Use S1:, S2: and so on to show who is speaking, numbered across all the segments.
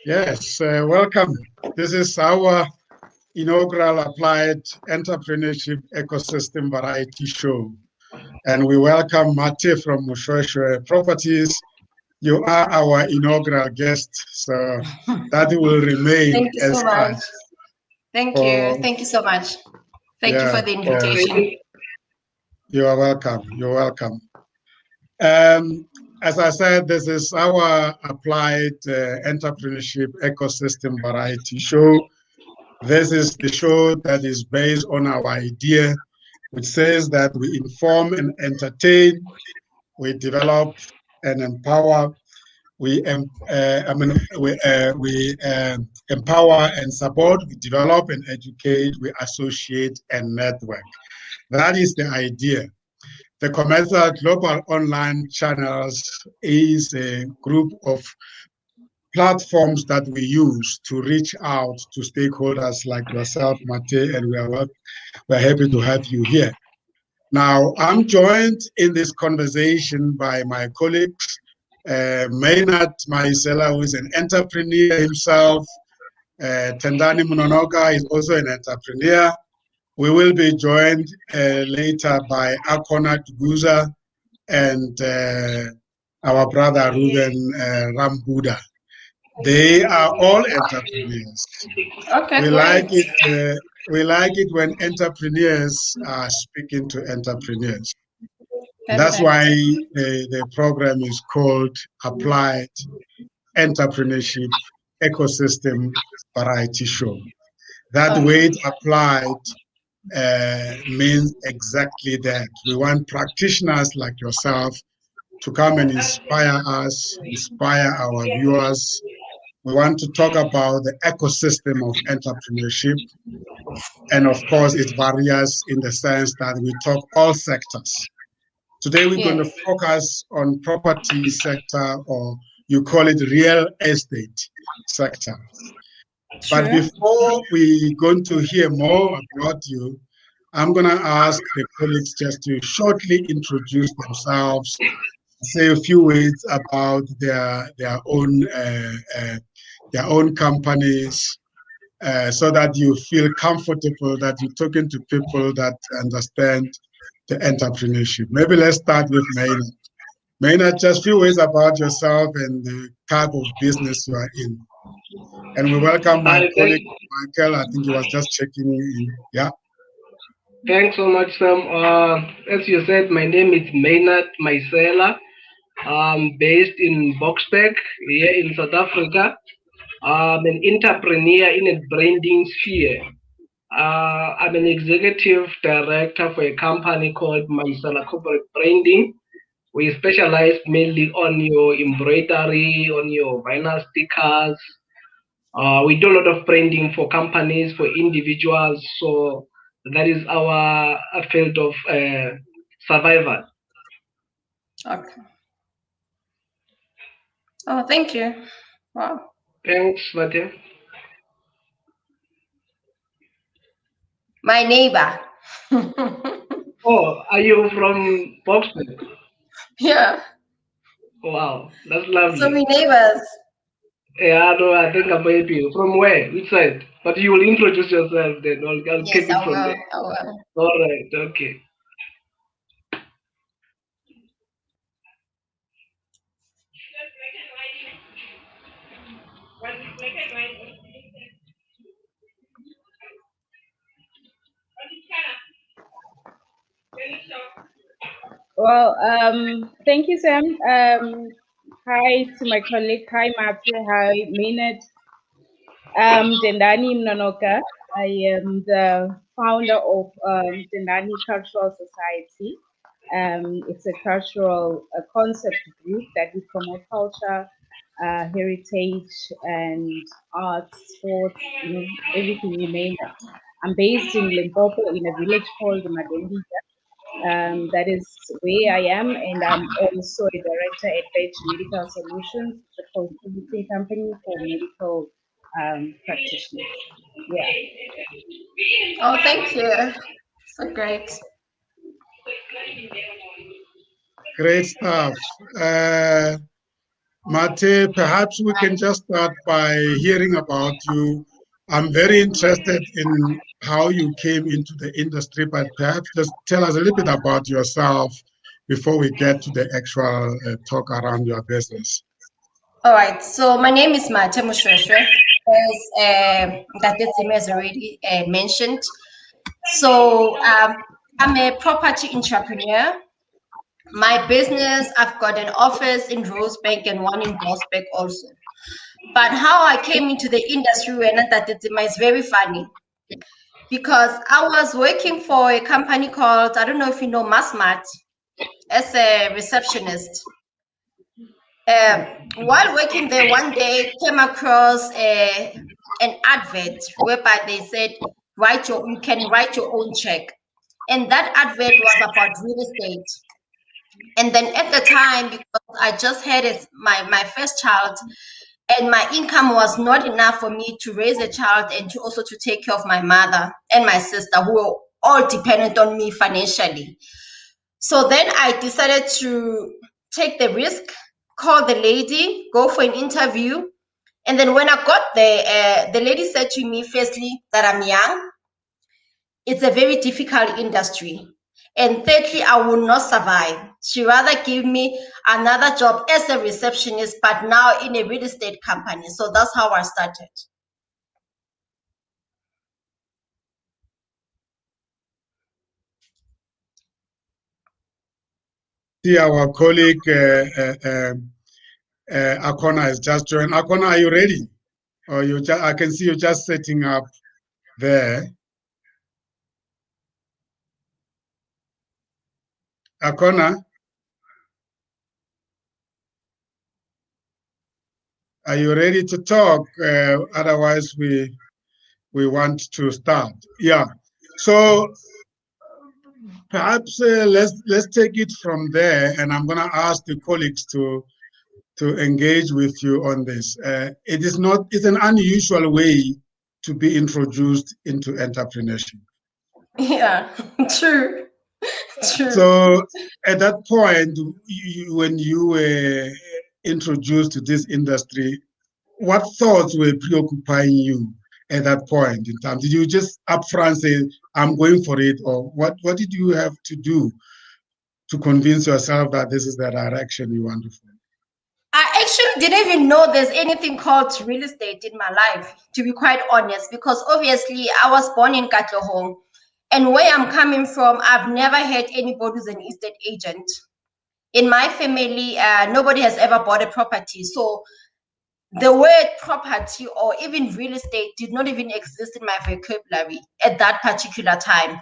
S1: Yes, welcome. This is our inaugural Applied Entrepreneurship Ecosystem Variety Show. And we welcome Mathe from Moshoeshoe Properties. You are our inaugural guest, so that will remain.
S2: Thank you so much. Thank you. Thank you so much. Thank you for the invitation.
S1: You are welcome. You're welcome. As I said, this is our Applied Entrepreneurship Ecosystem Variety Show. This is the show that is based on our idea, which says that we inform and entertain, we develop and empower, we empower and support, we develop and educate, we associate and network. That is the idea. The COMETSA Global Online Channels is a group of platforms that we use to reach out to stakeholders like yourself, Mathe, and we're happy to have you here. Now, I'm joined in this conversation by my colleagues, Maynard Maisela, who is an entrepreneur himself. Tendani Mnonoka is also an entrepreneur. We will be joined later by Akona Tuguza and our brother Ruben Rambuda. They are all entrepreneurs.
S2: Okay,
S1: we like it when entrepreneurs are speaking to entrepreneurs. That's why the program is called Applied Entrepreneurship Ecosystem Variety Show. That word applied means exactly that. We want practitioners like yourself to come and inspire us, inspire our viewers. We want to talk about the ecosystem of entrepreneurship. And of course, it varies in the sense that we talk all sectors. Today, we're going to focus on property sector, or you call it real estate sector. Sure. But before we're going to hear more about you, I'm going to ask the colleagues just to shortly introduce themselves, say a few words about their own companies, so that you feel comfortable that you're talking to people that understand the entrepreneurship. Maybe let's start with Maynard. Maynard, just a few words about yourself and the type of business you are in. And we welcome my colleague, Michael. I think he was just checking in. Yeah.
S3: Thanks so much, Sam. As you said, my name is Maynard Maisela. I'm based in Boksburg, here in South Africa. I'm an entrepreneur in a branding sphere. I'm an executive director for a company called Maisela Corporate Branding. We specialize mainly on your embroidery, on your vinyl stickers. We do a lot of branding for companies, for individuals. So that is our field of survival.
S2: Okay. Oh, thank you. Wow.
S3: Thanks, Mathe.
S2: My neighbor.
S3: Oh, are you from Boksburg?
S2: Yeah.
S3: Wow, that's lovely.
S2: So we neighbors.
S3: Yeah, no, I think I might be. From where? Which side? But you will introduce yourself then. I'll
S2: Yes,
S3: take it from there.
S2: I will.
S3: All right, okay.
S4: Well, thank you, Sam. Hi to my colleague. Hi, Mathe. Hi, Maynard. Tendani Mnonoka. I am the founder of Tendani Cultural Society. It's a cultural concept group that we promote culture, heritage, and arts, sports, everything you name it. I'm based in Limpopo in a village called Madendija. That is where I am, and I'm also a director at Edge Medical Solutions, the consulting company for medical practitioners. Yeah.
S2: Oh, thank you. So great.
S1: Great stuff. Mathe, perhaps we can just start by hearing about you. I'm very interested in how you came into the industry, but perhaps just tell us a little bit about yourself before we get to the actual talk around your business.
S2: All right, so my name is Mathe Moshoeshoe, as Dr. Zim has already mentioned. So I'm a property entrepreneur. My business, I've got an office in Rosebank and one in Borsbeek also. But how I came into the industry when Dr. Zim is very funny, because I was working for a company called, I don't know if you know Masmat, as a receptionist. While working there one day, came across an advert whereby they said you can write your own check, and that advert was about real estate. And then at the time, because I just had my first child, and my income was not enough for me to raise a child and to also to take care of my mother and my sister, who were all dependent on me financially. So then I decided to take the risk, call the lady, go for an interview. And then when I got there, the lady said to me, firstly, that I'm young. It's a very difficult industry. And thirdly, I will not survive. She rather give me another job as a receptionist, but now in a real estate company. So that's how I started.
S1: See, our colleague Akona has just joined. Akona, are you ready? Or I can see you just setting up there. Akona, are you ready to talk? Otherwise, we want to start. Yeah. So perhaps let's take it from there, and I'm going to ask the colleagues to engage with you on this. It's an unusual way to be introduced into entrepreneurship.
S2: Yeah, true. True.
S1: So at that point, when you were introduced to this industry, what thoughts were preoccupying you at that point in time? Did you just upfront say, I'm going for it? Or what did you have to do to convince yourself that this is the direction you want to follow?
S2: I actually didn't even know there's anything called real estate in my life, to be quite honest, because obviously I was born in Katlehong, and where I'm coming from, I've never had anybody who's an estate agent. In my family, nobody has ever bought a property. So the word property or even real estate did not even exist in my vocabulary at that particular time.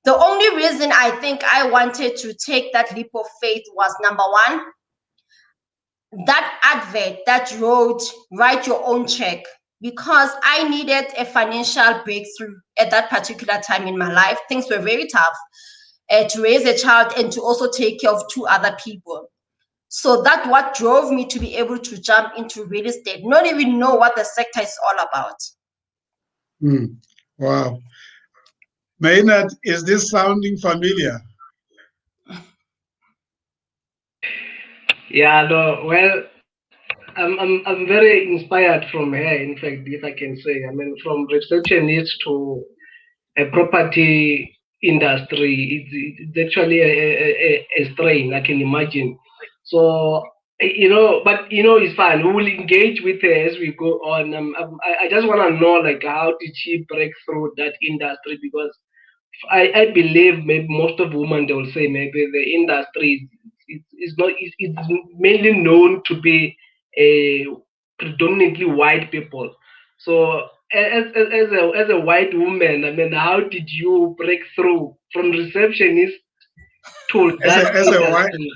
S2: The only reason I think I wanted to take that leap of faith was, number one, that advert that wrote write your own check, because I needed a financial breakthrough at that particular time in my life. Things were very tough to raise a child and to also take care of two other people. So that's what drove me to be able to jump into real estate, not even know what the sector is all about.
S1: Wow. Maynard, is this sounding familiar?
S3: Yeah, no, well, I'm very inspired from her, in fact, if I can say. I mean, from receptionist to a property industry, it's actually a strain, I can imagine. So, but it's fine. We will engage with her as we go on. I just want to know, like, how did she break through that industry? Because I believe maybe most of women, they will say maybe the industry it's mainly known to be a predominantly white people. So as a white woman, I mean, how did you break through from receptionist to that industry?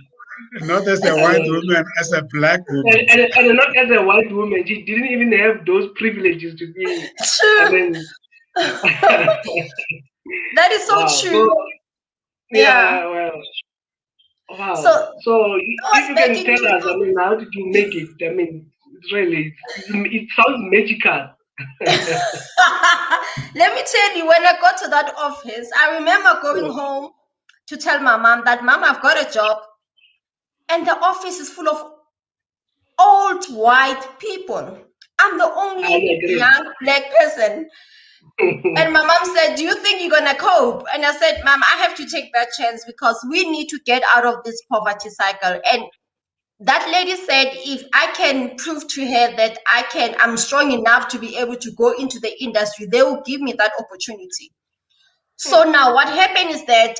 S1: Not as a white woman, as a black woman.
S3: And not as a white woman, she didn't even have those privileges to be.
S2: True.
S3: I mean,
S2: that is so
S3: wow.
S2: true.
S3: So,
S2: yeah.
S3: Well. Wow.
S2: So
S3: if you can tell us, I mean, how did you make it? I mean, really, it sounds magical.
S2: Let me tell you, when I got to that office, I remember going home to tell my mom that, Mom, I've got a job. And the office is full of old old white people. I'm the only young black person. And my mom said, do you think you're going to cope? And I said, Mom, I have to take that chance because we need to get out of this poverty cycle. And that lady said, if I can prove to her that I'm strong enough to be able to go into the industry, they will give me that opportunity. So now what happened is that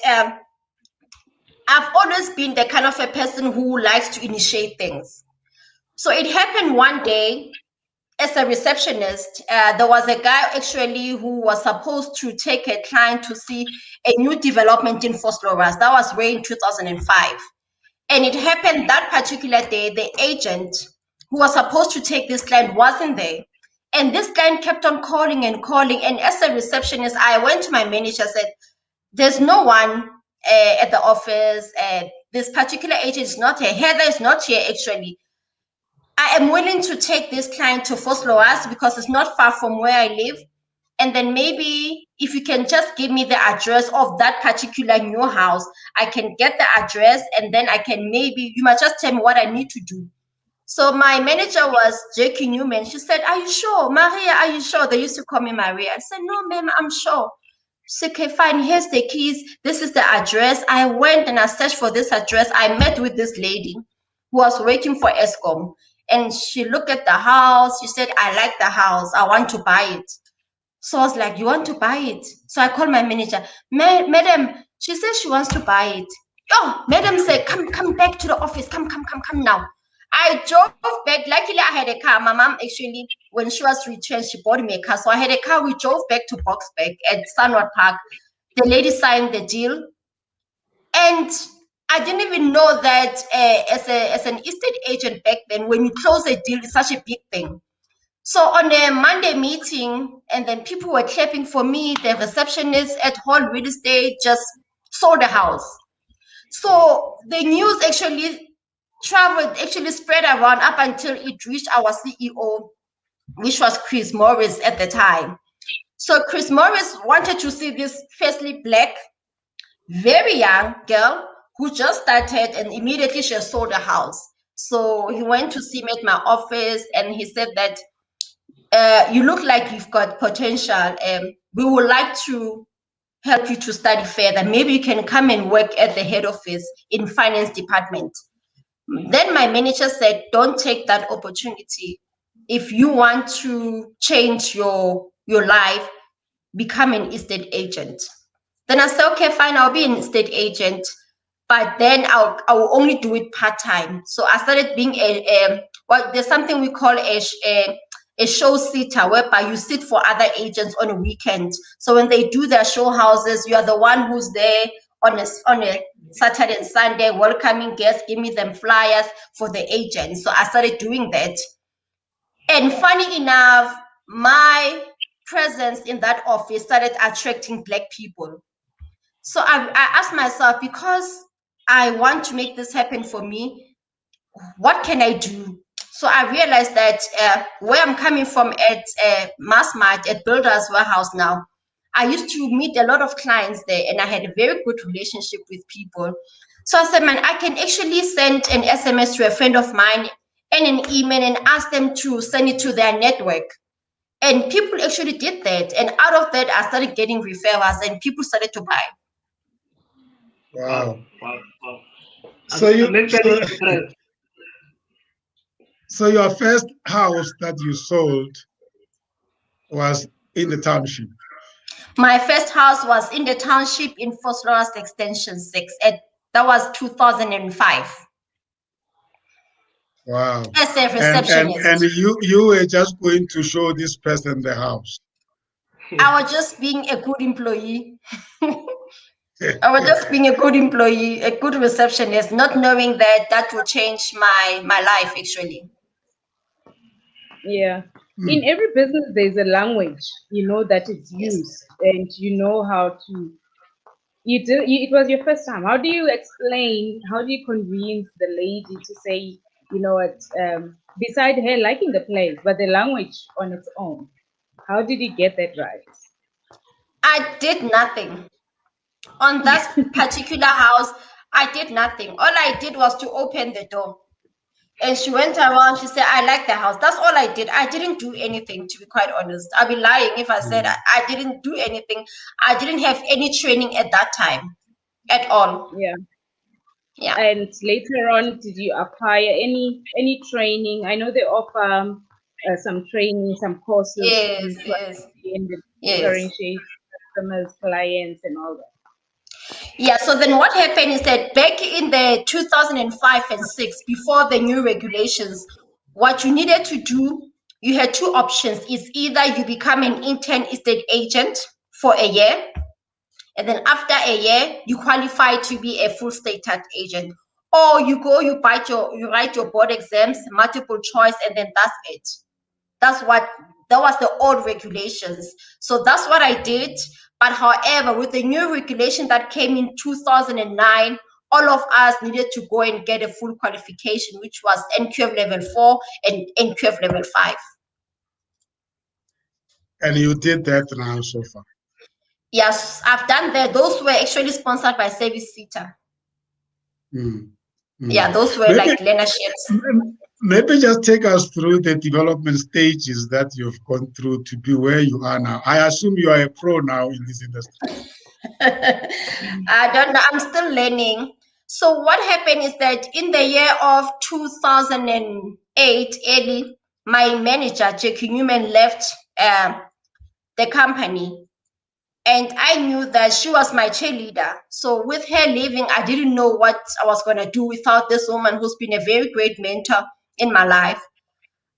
S2: I've always been the kind of a person who likes to initiate things. So it happened one day as a receptionist, there was a guy actually who was supposed to take a client to see a new development in Vosloorus. That was way in 2005. And it happened that particular day, the agent who was supposed to take this client wasn't there. And this client kept on calling and calling. And as a receptionist, I went to my manager, said, there's no one at the office. This particular agent is not here. Heather is not here, actually. I am willing to take this client to Vosloorus because it's not far from where I live. And then maybe if you can just give me the address of that particular new house, I can get the address and then I can you might just tell me what I need to do. So my manager was Jackie Newman. She said, are you sure? Maria, are you sure? They used to call me Maria. I said, no, ma'am, I'm sure. She said, okay, fine. Here's the keys. This is the address. I went and I searched for this address. I met with this lady who was working for ESCOM. And she looked at the house. She said, I like the house. I want to buy it. So I was like, you want to buy it? So I called my manager. Madam, she says she wants to buy it. Oh, madam said, come back to the office. Come now. I drove back. Luckily, I had a car. My mom actually, when she was returned, she bought me a car. So I had a car. We drove back to Boxback at Sunward Park. The lady signed the deal. And I didn't even know that as an estate agent back then, when you close a deal, it's such a big thing. So on a Monday meeting, and then people were clapping for me, the receptionist at Hall Real Estate just sold the house. So the news actually spread around up until it reached our CEO, which was Chris Morris at the time. So Chris Morris wanted to see this firstly black, very young girl who just started, and immediately she sold the house. So he went to see me at my office and he said that you look like you've got potential. We would like to help you to study further. Maybe you can come and work at the head office in finance department. Then my manager said, don't take that opportunity. If you want to change your life, become an estate agent. Then I said, okay, fine, I'll be an estate agent, but then I will only do it part-time. So I started being there's something we call a show sitter, whereby you sit for other agents on a weekend. So when they do their show houses, you are the one who's there on a Saturday and Sunday, welcoming guests, giving them flyers for the agent. So I started doing that. And funny enough, my presence in that office started attracting Black people. So I asked myself, because I want to make this happen for me, what can I do? So I realized that where I'm coming from at Massmart, at Builders Warehouse now, I used to meet a lot of clients there and I had a very good relationship with people. So I said, man, I can actually send an SMS to a friend of mine and an email and ask them to send it to their network. And people actually did that. And out of that, I started getting referrals and people started to buy.
S1: Wow.
S3: Wow.
S1: So your first house that you sold was in the township?
S2: My first house was in the township in Vosloorus Extension 6. That was 2005.
S1: Wow.
S2: As a receptionist.
S1: And you were just going to show this person the house?
S2: I was just being a good employee. I was just being a good employee, a good receptionist, not knowing that would change my life, actually.
S4: Yeah. In every business, there's a language, that is used, and you know how to. It was your first time. How do you convince the lady to say, what, beside her liking the place, but the language on its own? How did you get that right?
S2: I did nothing. On that particular house, I did nothing. All I did was to open the door. And she went around, she said, I like the house. That's all I did. I didn't do anything, to be quite honest. I'd be lying if I said I didn't do anything. I didn't have any training at that time at all.
S4: Yeah.
S2: Yeah.
S4: And later on, did you acquire any training? I know they offer some training, some courses
S2: Yes,
S4: to
S2: yes, yes.
S4: differentiate customers, clients, and all that.
S2: Yeah, so then what happened is that back in the 2005 and 6, before the new regulations, what you needed to do, you had two options. It's either you become an intern estate agent for a year, and then after a year, you qualify to be a full status agent. Or you go, you write your board exams, multiple choice, and then that's it. That was the old regulations. So that's what I did. But however, with the new regulation that came in 2009, all of us needed to go and get a full qualification, which was NQF level 4 and NQF level 5.
S1: And you did that now so far?
S2: Yes, I've done that. Those were actually sponsored by Service Cita. Yeah, those were like learnerships.
S1: Maybe just take us through the development stages that you've gone through to be where you are now. I assume you are a pro now in this industry.
S2: I don't know. I'm still learning. So what happened is that in the year of 2008, early, my manager, Jackie Newman, left the company. And I knew that she was my cheerleader. So with her leaving, I didn't know what I was going to do without this woman who's been a very great mentor in my life.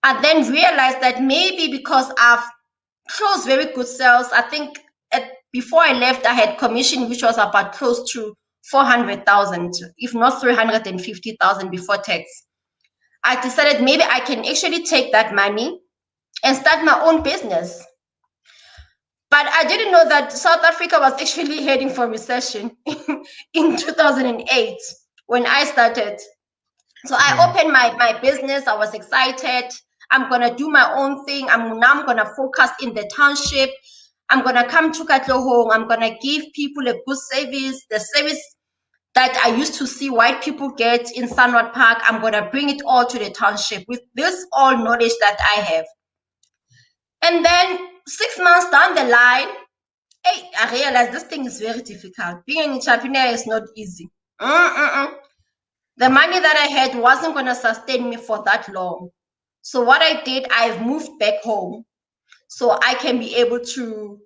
S2: I then realized that maybe because I've closed very good sales, I think before I left, I had commission, which was about close to 400,000, if not 350,000 before tax. I decided maybe I can actually take that money and start my own business. But I didn't know that South Africa was actually heading for recession in 2008 when I started. So I opened my business. I was excited. I'm going to do my own thing. I'm going to focus in the township. I'm going to come to Katlehong. I'm going to give people a good service, the service that I used to see white people get in Sunward Park. I'm going to bring it all to the township with this all knowledge that I have. And then 6 months down the line, hey, I realized this thing is very difficult. Being an entrepreneur is not easy. The money that I had wasn't going to sustain me for that long. So what I did, I've moved back home so I can be able to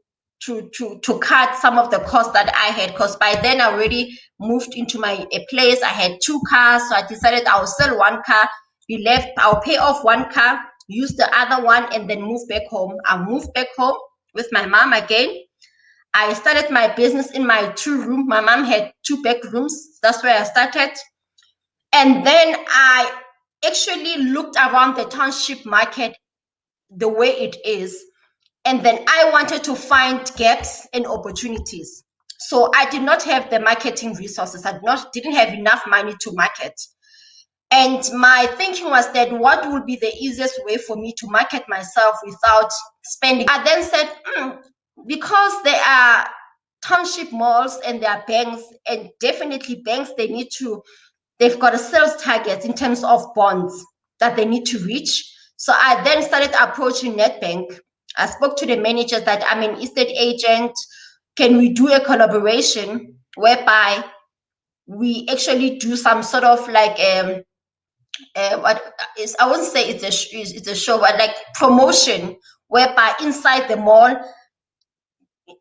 S2: cut some of the costs that I had, because by then I already moved into a place. I had 2 cars, so I decided I'll sell 1 car, I'll pay off 1 car, use the other one, and then move back home. I moved back home with my mom again. I started my business in my 2-room. My mom had 2 bedrooms. That's where I started. And then I actually looked around the township market the way it is. And then I wanted to find gaps and opportunities. So I did not have the marketing resources. I didn't have enough money to market. And my thinking was that what would be the easiest way for me to market myself without spending? I then said, because there are township malls and there are banks, and definitely banks, they've got a sales target in terms of bonds that they need to reach. So I then started approaching Nedbank. I spoke to the manager that I'm an estate agent. Can we do a collaboration whereby we actually do some sort of like what is, I wouldn't say it's a show, but like promotion, whereby inside the mall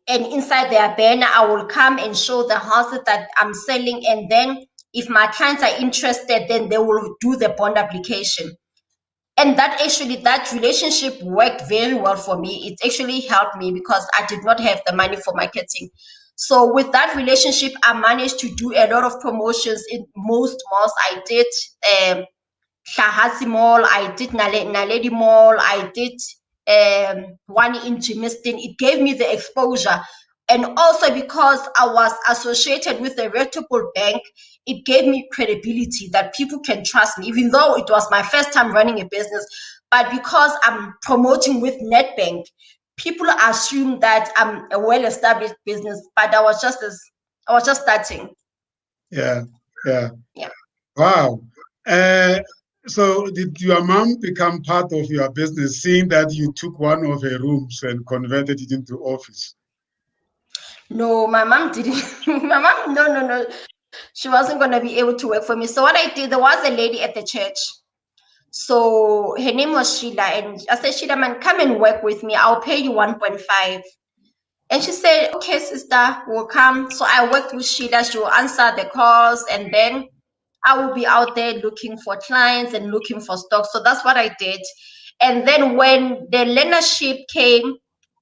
S2: and inside their banner, I will come and show the houses that I'm selling, and then if my clients are interested, then they will do the bond application. And that relationship worked very well for me. It actually helped me because I did not have the money for marketing. So with that relationship, I managed to do a lot of promotions in most malls. I did Shahasi Mall, I did Naledi Mall, I did one in Jimiston. It gave me the exposure. And also because I was associated with a reputable bank, it gave me credibility that people can trust me, even though it was my first time running a business. But because I'm promoting with Nedbank, people assume that I'm a well-established business, but I was just starting.
S1: Yeah.
S2: Yeah.
S1: Wow. So did your mom become part of your business, seeing that you took one of her rooms and converted it into office?
S2: No, my mom didn't. My mom, no. She wasn't going to be able to work for me. So what I did, there was a lady at the church. So her name was Sheila. And I said, Sheila, man, come and work with me. I'll pay you 1.5. And she said, okay, sister, we'll come. So I worked with Sheila. She will answer the calls. And then I will be out there looking for clients and looking for stock. So that's what I did. And then when the learnership came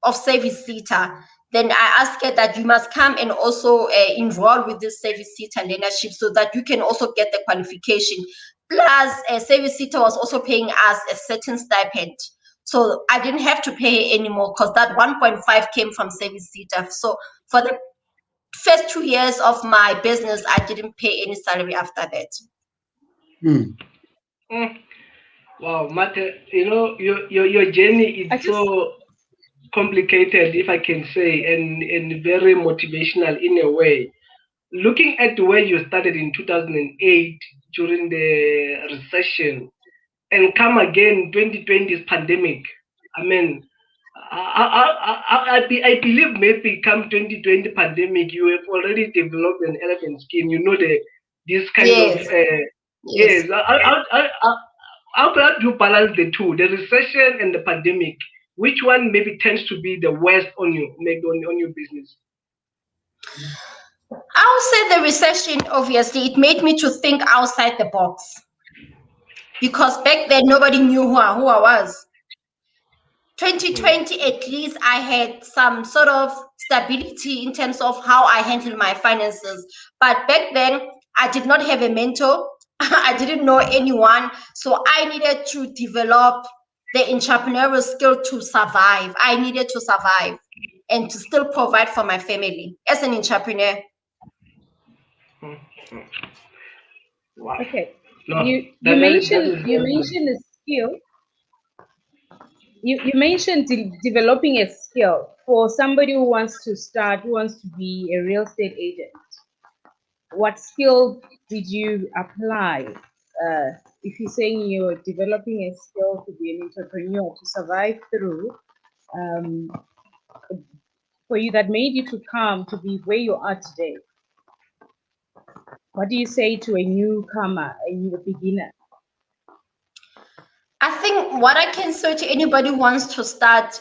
S2: of service seater, then I asked her that you must come and also enroll with this service seater learnership so that you can also get the qualification. Plus, service seater was also paying us a certain stipend. So I didn't have to pay anymore because that 1.5 came from service seater. So for the first 2 years of my business, I didn't pay any salary after that.
S3: Wow, Mathe, you know, your journey is so complicated, if I can say, and very motivational in a way. Looking at where you started in 2008 during the recession and come again 2020's pandemic. I mean, I believe maybe come 2020 pandemic, you have already developed an elephant skin. You know this kind
S2: Yes.
S3: of yes. How do you balance the two, the recession and the pandemic? Which one maybe tends to be the worst on you, maybe on your business?
S2: I would say the recession, obviously, it made me to think outside the box. Because back then, nobody knew who I was. 2020, at least I had some sort of stability in terms of how I handle my finances. But back then, I did not have a mentor. I didn't know anyone. So I needed to develop the entrepreneurial skill to survive. I needed to survive and to still provide for my family as an entrepreneur.
S3: Wow.
S4: Okay.
S3: No,
S4: You
S3: that
S4: mentioned
S3: is very good.
S4: a skill. You mentioned developing a skill for somebody who wants to be a real estate agent. What skill did you apply? If you're saying you're developing a skill to be an entrepreneur to survive through, for you that made you to come to be where you are today, what do you say to a newcomer, a new beginner?
S2: I think what I can say to anybody who wants to start,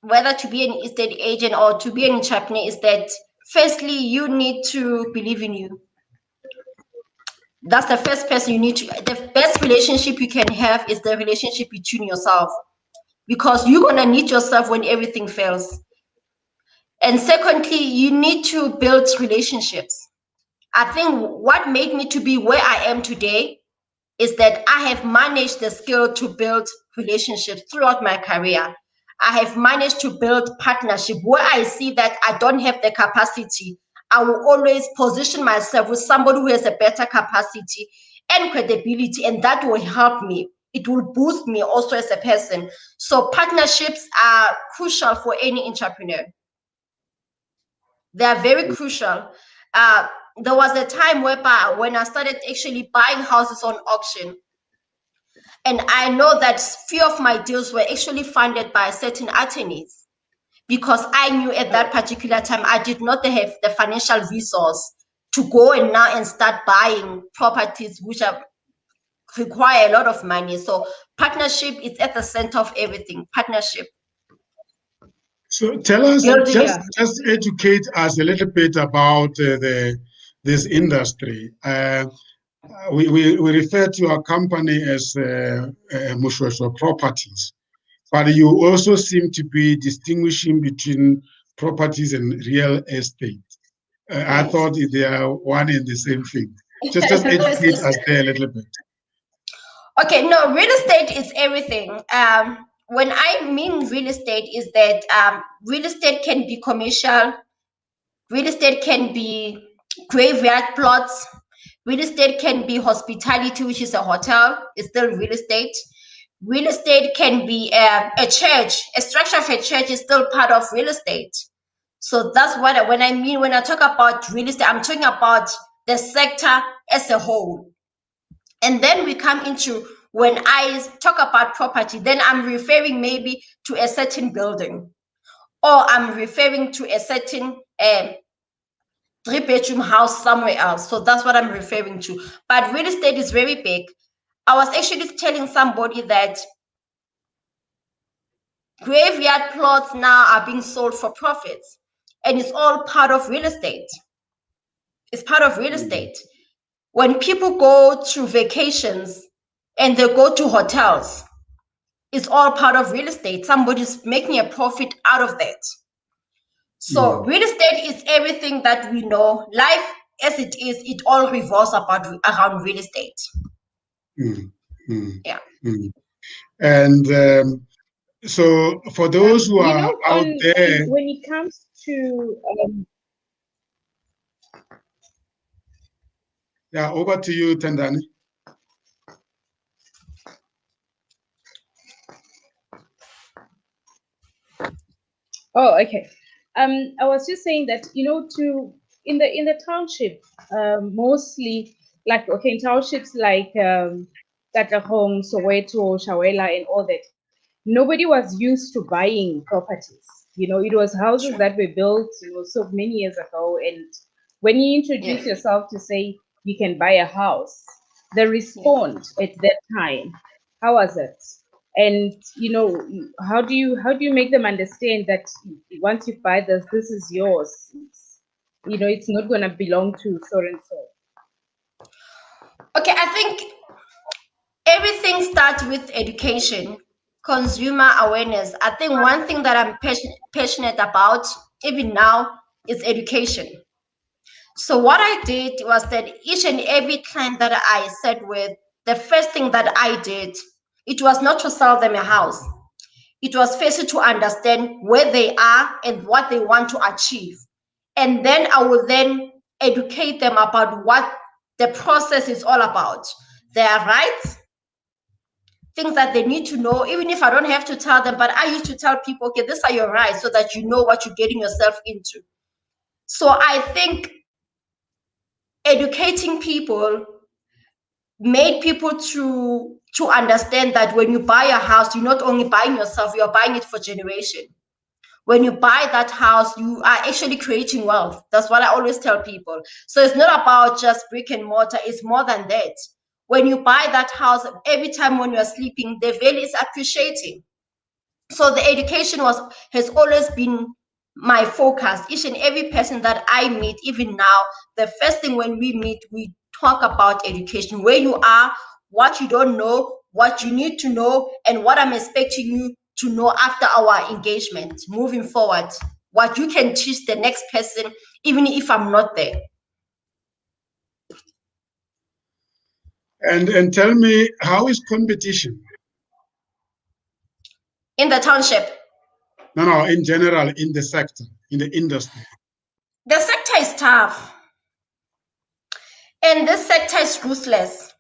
S2: whether to be an estate agent or to be an entrepreneur, is that firstly, you need to believe in you. That's the first person you need to, the best relationship you can have is the relationship between yourself, because you're going to need yourself when everything fails. And secondly, you need to build relationships. I think what made me to be where I am today is that I have managed the skill to build relationships throughout my career. I have managed to build partnership where I see that I don't have the capacity. I will always position myself with somebody who has a better capacity and credibility, and that will help me. It will boost me also as a person. So partnerships are crucial for any entrepreneur. They are very crucial. There was a time whereby when I started actually buying houses on auction, and I know that few of my deals were actually funded by certain attorneys, because I knew at that particular time I did not have the financial resource to go and now and start buying properties which require a lot of money. So partnership is at the center of everything. Partnership.
S1: So tell us, just educate us a little bit about this industry. We refer to our company as Moshoeshoe Properties, but you also seem to be distinguishing between properties and real estate. I thought they are one and the same thing. Just educate us there a little bit.
S2: Okay, no, real estate is everything. When I mean real estate is that real estate can be commercial, real estate can be graveyard plots, real estate can be hospitality, which is a hotel, it's still real estate. Real estate can be a church, a structure of a church is still part of real estate. So that's what when I talk about real estate, I'm talking about the sector as a whole. And then we come into when I talk about property, then I'm referring maybe to a certain building, or I'm referring to a certain 3-bedroom house somewhere else. So that's what I'm referring to. But real estate is very big. I was actually telling somebody that graveyard plots now are being sold for profits, and it's all part of real estate. It's part of real estate. When people go to vacations and they go to hotels, it's all part of real estate. Somebody's making a profit out of that. So real estate is everything that we know. Life as it is, it all revolves around real estate. Yeah.
S1: And so for those who are out there,
S4: when it comes to
S1: yeah, over to you, Tendani.
S4: Oh, okay. I was just saying that, you know, in the township, mostly like, okay, in townships like Katlehong, Soweto, Shawela, and all that, nobody was used to buying properties. You know, it was houses that were built, you know, so many years ago. And when you introduce yourself to say you can buy a house, the response at that time, how was it? And you know, how do you make them understand that once you buy this is yours? You know, it's not going to belong to so and so.
S2: Okay, I think everything starts with education, consumer awareness. I think one thing that I'm passionate about even now is education. So what I did was that each and every client that I sat with, the first thing that I did, it was not to sell them a house. It was first to understand where they are and what they want to achieve. And then I will then educate them about what the process is all about. Their rights, things that they need to know, even if I don't have to tell them, but I used to tell people, okay, these are your rights, so that you know what you're getting yourself into. So I think educating people made people to understand that when you buy a house, you're not only buying yourself, you're buying it for generation. When you buy that house, you are actually creating wealth. That's what I always tell people. So it's not about just brick and mortar, it's more than that. When you buy that house, every time when you're sleeping, the value is appreciating. So the education has always been my focus. Each and every person that I meet, even now, the first thing when we meet, we talk about education, where you are, what you don't know, what you need to know, and what I'm expecting you to know after our engagement, moving forward, what you can teach the next person, even if I'm not there.
S1: And tell me, how is competition?
S2: In the township?
S1: No, in general, in the sector, in the industry.
S2: The sector is tough. And this sector is ruthless.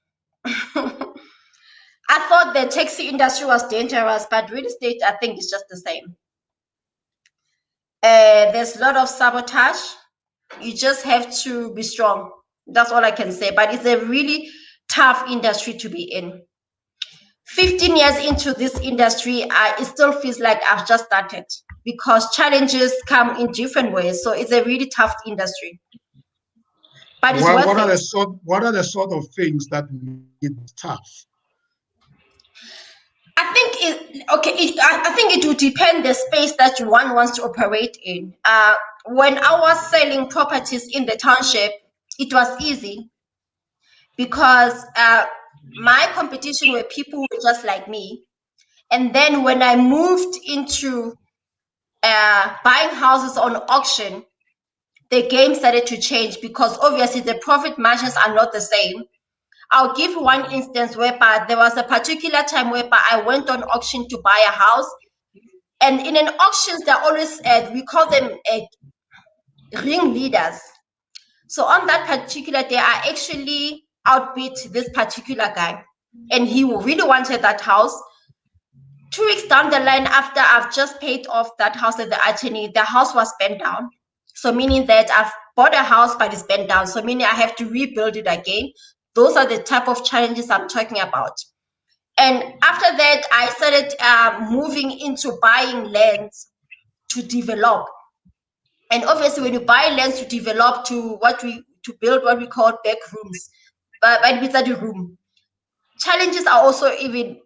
S2: I thought the taxi industry was dangerous, but real estate, I think, is just the same. There's a lot of sabotage. You just have to be strong. That's all I can say. But it's a really tough industry to be in. 15 years into this industry, it still feels like I've just started, because challenges come in different ways. So it's a really tough industry. But it's worth it.
S1: What are the sort of things that make it tough?
S2: I think it would depend the space that one wants to operate in. When I was selling properties in the township, it was easy because my competition were people who were just like me. And then when I moved into buying houses on auction, the game started to change, because obviously the profit margins are not the same. I'll give one instance whereby there was a particular time whereby I went on auction to buy a house. And in an auctions, they're always, we call them ring leaders. So on that particular day, I actually outbid this particular guy. And he really wanted that house. 2 weeks down the line, after I've just paid off that house at the attorney, the house was bent down. So meaning that I've bought a house, but it's bent down. So meaning I have to rebuild it again. Those are the type of challenges I'm talking about. And after that, I started moving into buying lands to develop. And obviously, when you buy lands to develop to build what we call back rooms, but without the room, challenges are also even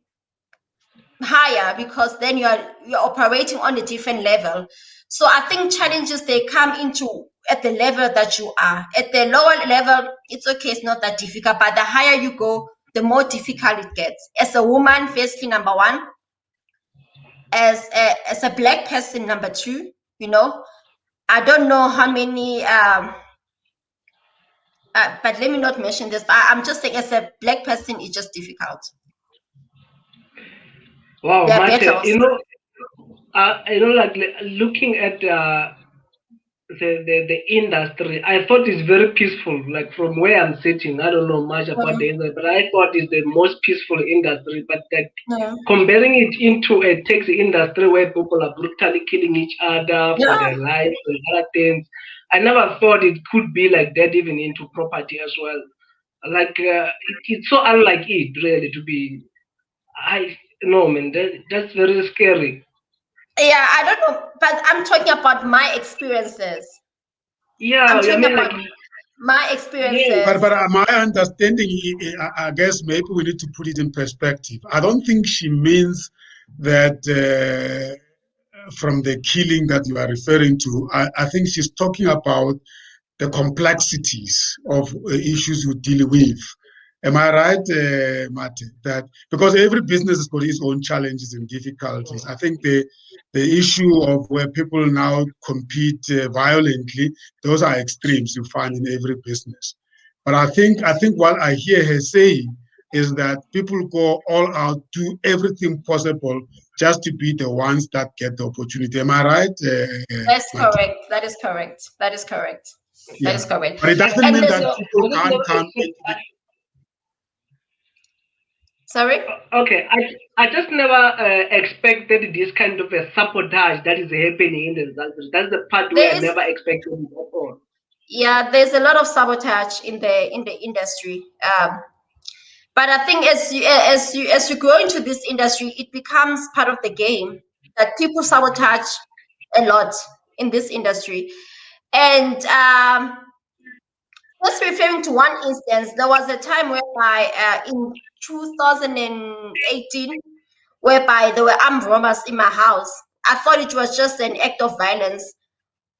S2: higher because then you're operating on a different level. So I think challenges, they come into at the level that you are. At the lower level, it's okay, it's not that difficult, but the higher you go, the more difficult it gets. As a woman, firstly, number one, as a black person, number two, I don't know how many but let me not mention this, but I'm just saying, as a black person, it's just difficult.
S3: Wow,
S2: There are
S3: Mathe,
S2: battles.
S3: like looking at the industry, I thought it's very peaceful. Like from where I'm sitting, I don't know much about the industry, but I thought it's the most peaceful industry. But like comparing it into a taxi industry where people are brutally killing each other for their lives and other things, I never thought it could be like that, even into property as well. Like it's so unlike it, really, to be. I no man, that's very scary.
S2: Yeah, I don't know, but I'm talking about my experiences.
S3: Yeah,
S2: I'm
S3: I
S2: talking
S3: mean,
S2: about
S3: like,
S2: my experiences.
S1: But my understanding, I guess maybe we need to put it in perspective. I don't think she means that from the killing that you are referring to. I think she's talking about the complexities of issues you deal with. Am I right, Mathe? That because every business has got its own challenges and difficulties. I think the issue of where people now compete violently, those are extremes you find in every business. But I think what I hear her saying is that people go all out, do everything possible just to be the ones that get the opportunity. Am I right?
S2: That's
S1: Mathe?
S2: correct. That is correct. That is correct.
S1: Yeah.
S2: That is correct.
S1: But it doesn't
S2: And
S1: mean
S2: there's
S1: that people can't come into the.
S2: Sorry?
S3: Okay, I just never expected this kind of a sabotage that is happening in the industry. That's the part where I never expected it before.
S2: Yeah, there's a lot of sabotage in the industry. But I think as you grow into this industry, it becomes part of the game that people sabotage a lot in this industry. And just referring to one instance, there was a time whereby in 2018, whereby there were armed robbers in my house. I thought it was just an act of violence,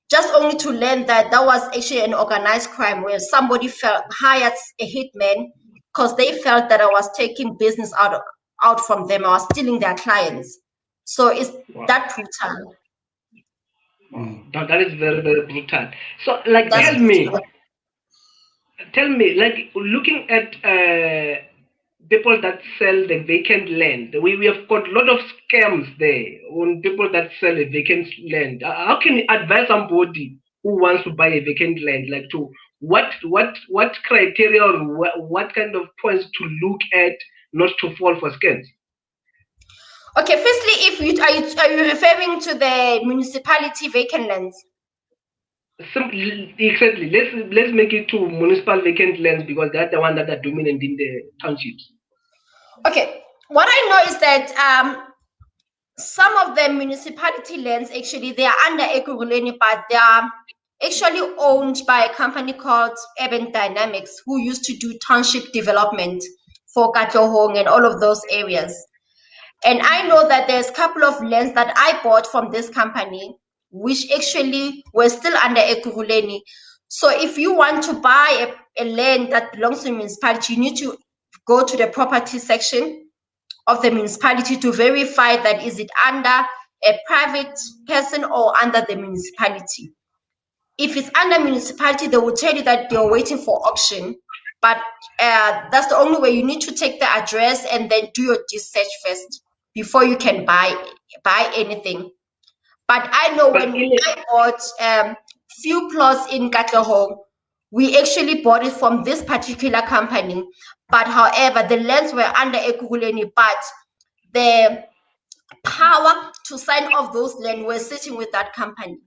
S2: just only to learn that that was actually an organized crime where somebody hired a hitman because they felt that I was taking business out from them. I was stealing their clients. So it's that brutal.
S3: That is very, very brutal. So, like,
S2: That's
S3: tell me, like, looking at people that sell the vacant land, we have got a lot of scams there on people that sell a vacant land. How can you advise somebody who wants to buy a vacant land, like to what criteria or what kind of points to look at not to fall for scams?
S2: okay. Firstly, if you are you referring to the municipality vacant lands?
S3: Exactly. Let's make it to municipal vacant lands because that's the one that are dominant in the townships.
S2: Okay. What I know is that some of the municipality lands, actually, they are under Ekurhuleni, but they are actually owned by a company called Urban Dynamics, who used to do township development for Katlohong and all of those areas. And I know that there's a couple of lands that I bought from this company, which actually were still under Ekurhuleni. So if you want to buy a land that belongs to a municipality, you need to go to the property section of the municipality to verify that is it under a private person or under the municipality. If it's under municipality, they will tell you that they're waiting for auction, but that's the only way. You need to take the address and then do your research first before you can buy anything. But I know when I bought few plots in Katlehong, we actually bought it from this particular company. But however, the lands were under Ekurhuleni, but the power to sign off those land were sitting with that company.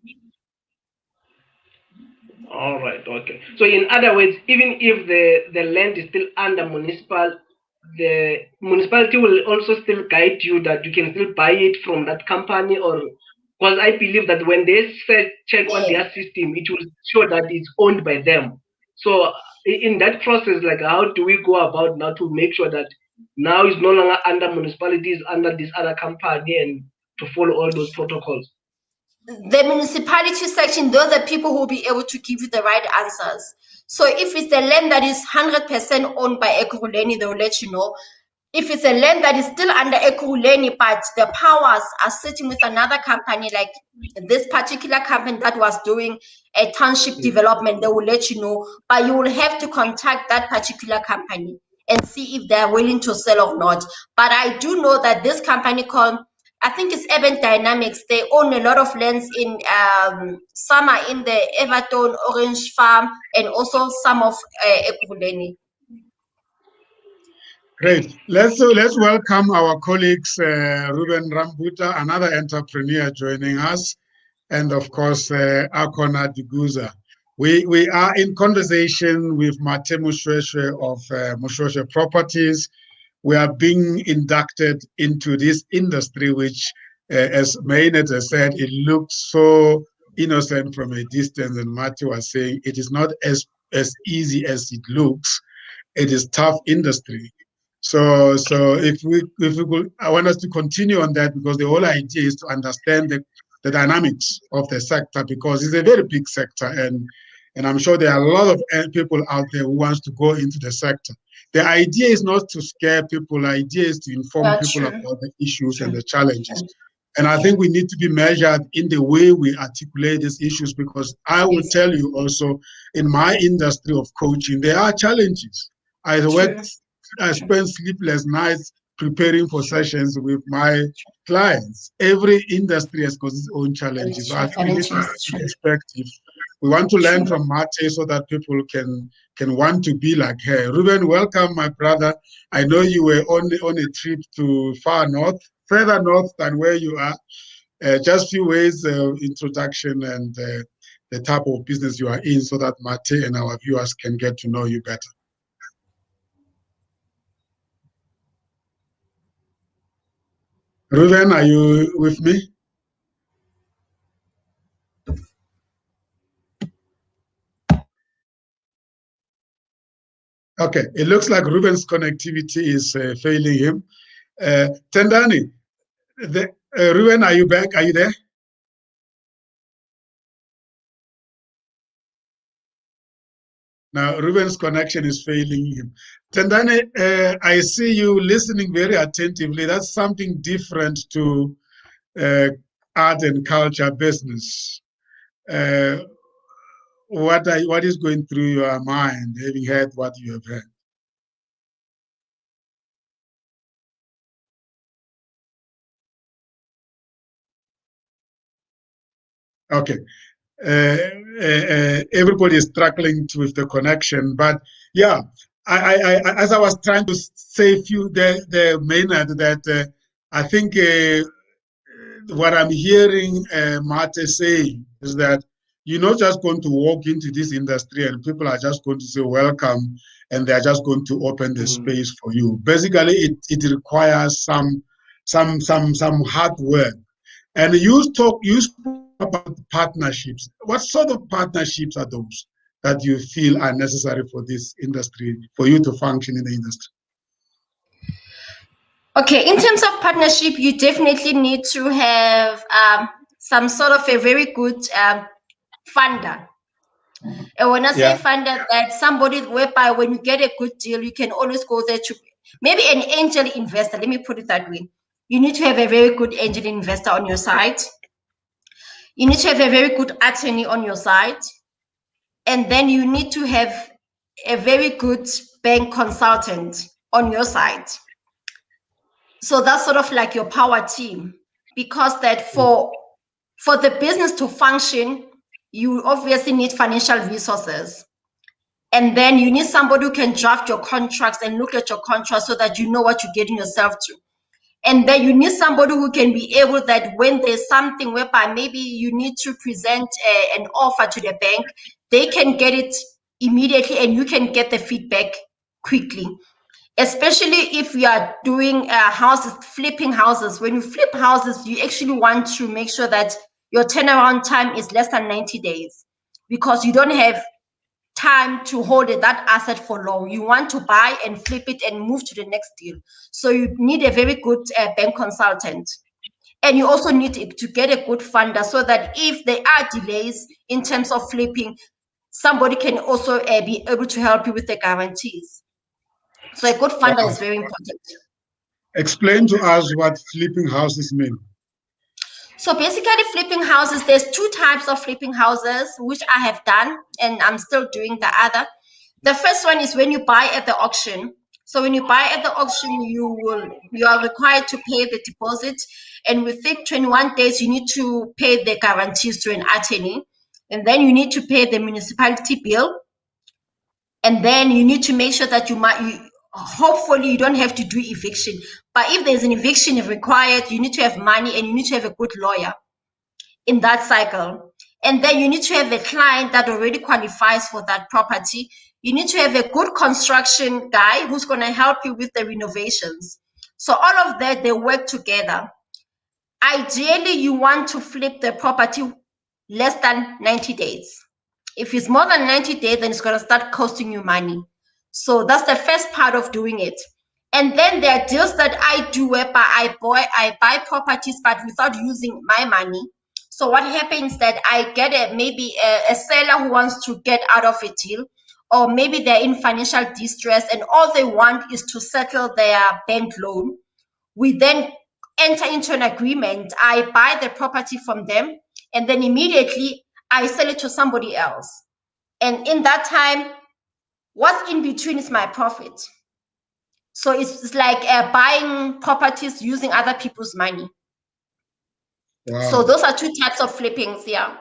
S3: All right, okay. So in other words, even if the land is still under municipal, the municipality will also still guide you that you can still buy it from that company, or because I believe that when they check on their system, it will show that it's owned by them. So in that process, like how do we go about now to make sure that now it's no longer under municipalities, under this other company, and to follow all those protocols?
S2: The municipality section, those are people who will be able to give you the right answers. So if it's a land that is 100% owned by Ekurhuleni, they will let you know. If it's a land that is still under Ekurhuleni, but the powers are sitting with another company, like this particular company that was doing a township development, they will let you know. But you will have to contact that particular company and see if they're willing to sell or not. But I do know that this company called, I think it's Urban Dynamics, they own a lot of lands in some are in the Everton Orange Farm and also some of Ekurhuleni.
S1: Great. Let's welcome our colleagues, Ruben Rambuta, another entrepreneur joining us, and of course, Akona Diguza. We are in conversation with Mathe Moshoeshoe of Moshoeshoe Properties. We are being inducted into this industry, which, as Maynard has said, it looks so innocent from a distance, and Mathe was saying it is not as easy as it looks. It is tough industry. So if we could, I want us to continue on that, because the whole idea is to understand the dynamics of the sector, because it's a very big sector, and I'm sure there are a lot of people out there who wants to go into the sector. The idea is not to scare people. The idea is to inform people about the issues and the challenges. And I think we need to be measured in the way we articulate these issues, because I will tell you also, in my industry of coaching, there are challenges. I spend sleepless nights preparing for sessions with my clients. Every industry has got its own challenges. So I think we need to have perspective. We want to learn from Mathe so that people can want to be like her. Ruben, welcome, my brother. I know you were on a trip to far north, further north than where you are. Just a few ways introduction and the type of business you are in, so that Mathe and our viewers can get to know you better. Ruben, are you with me? Okay, it looks like Ruben's connectivity is failing him. Tendani, Ruben, are you back? Are you there? Now, Ruben's connection is failing him. Tendani, I see you listening very attentively. That's something different to art and culture business. What is going through your mind, having heard what you have heard? Okay. Everybody is struggling with the connection, but yeah, I as I was trying to say the Maynard, that I think what I'm hearing Mathe saying is that you're not just going to walk into this industry and people are just going to say welcome and they're just going to open the space for you. Basically, it requires some hard work. And you spoke about partnerships. What sort of partnerships are those that you feel are necessary for this industry, for you to function in the industry?
S2: Okay, in terms of partnership, you definitely need to have some sort of a very good funder. And when I say funder, that's somebody whereby when you get a good deal, you can always go there to maybe an angel investor. Let me put it that way. You need to have a very good angel investor on your side. You need to have a very good attorney on your side. And then you need to have a very good bank consultant on your side. So that's sort of like your power team, because that for the business to function, you obviously need financial resources. And then you need somebody who can draft your contracts and look at your contracts so that you know what you're getting yourself to. And then you need somebody who can be able that when there's something whereby maybe you need to present an offer to the bank, they can get it immediately and you can get the feedback quickly. especially if you are doing houses, flipping houses. When you flip houses, you actually want to make sure that your turnaround time is less than 90 days, because you don't have time to hold that asset for long. You want to buy and flip it and move to the next deal. So you need a very good bank consultant. And you also need to get a good funder, so that if there are delays in terms of flipping, somebody can also be able to help you with the guarantees. So a good funder is very important.
S1: Explain to us what flipping houses mean.
S2: So basically, flipping houses, there's two types of flipping houses, which I have done, and I'm still doing the other. The first one is when you buy at the auction. So when you buy at the auction, you are required to pay the deposit, and within 21 days, you need to pay the guarantees to an attorney, and then you need to pay the municipality bill, and then you need to make sure that hopefully you don't have to do eviction. But if there's an eviction required, you need to have money and you need to have a good lawyer in that cycle. And then you need to have a client that already qualifies for that property. You need to have a good construction guy who's going to help you with the renovations. So all of that, they work together. Ideally, you want to flip the property less than 90 days. If it's more than 90 days, then it's going to start costing you money. So that's the first part of doing it. And then there are deals that I do whereby I buy properties, but without using my money. So what happens that I get maybe a seller who wants to get out of a deal, or maybe they're in financial distress and all they want is to settle their bank loan. We then enter into an agreement. I buy the property from them, and then immediately I sell it to somebody else. And in that time, what's in between is my profit. So it's like buying properties using other people's money.
S1: Wow.
S2: So those are two types of flippings, yeah.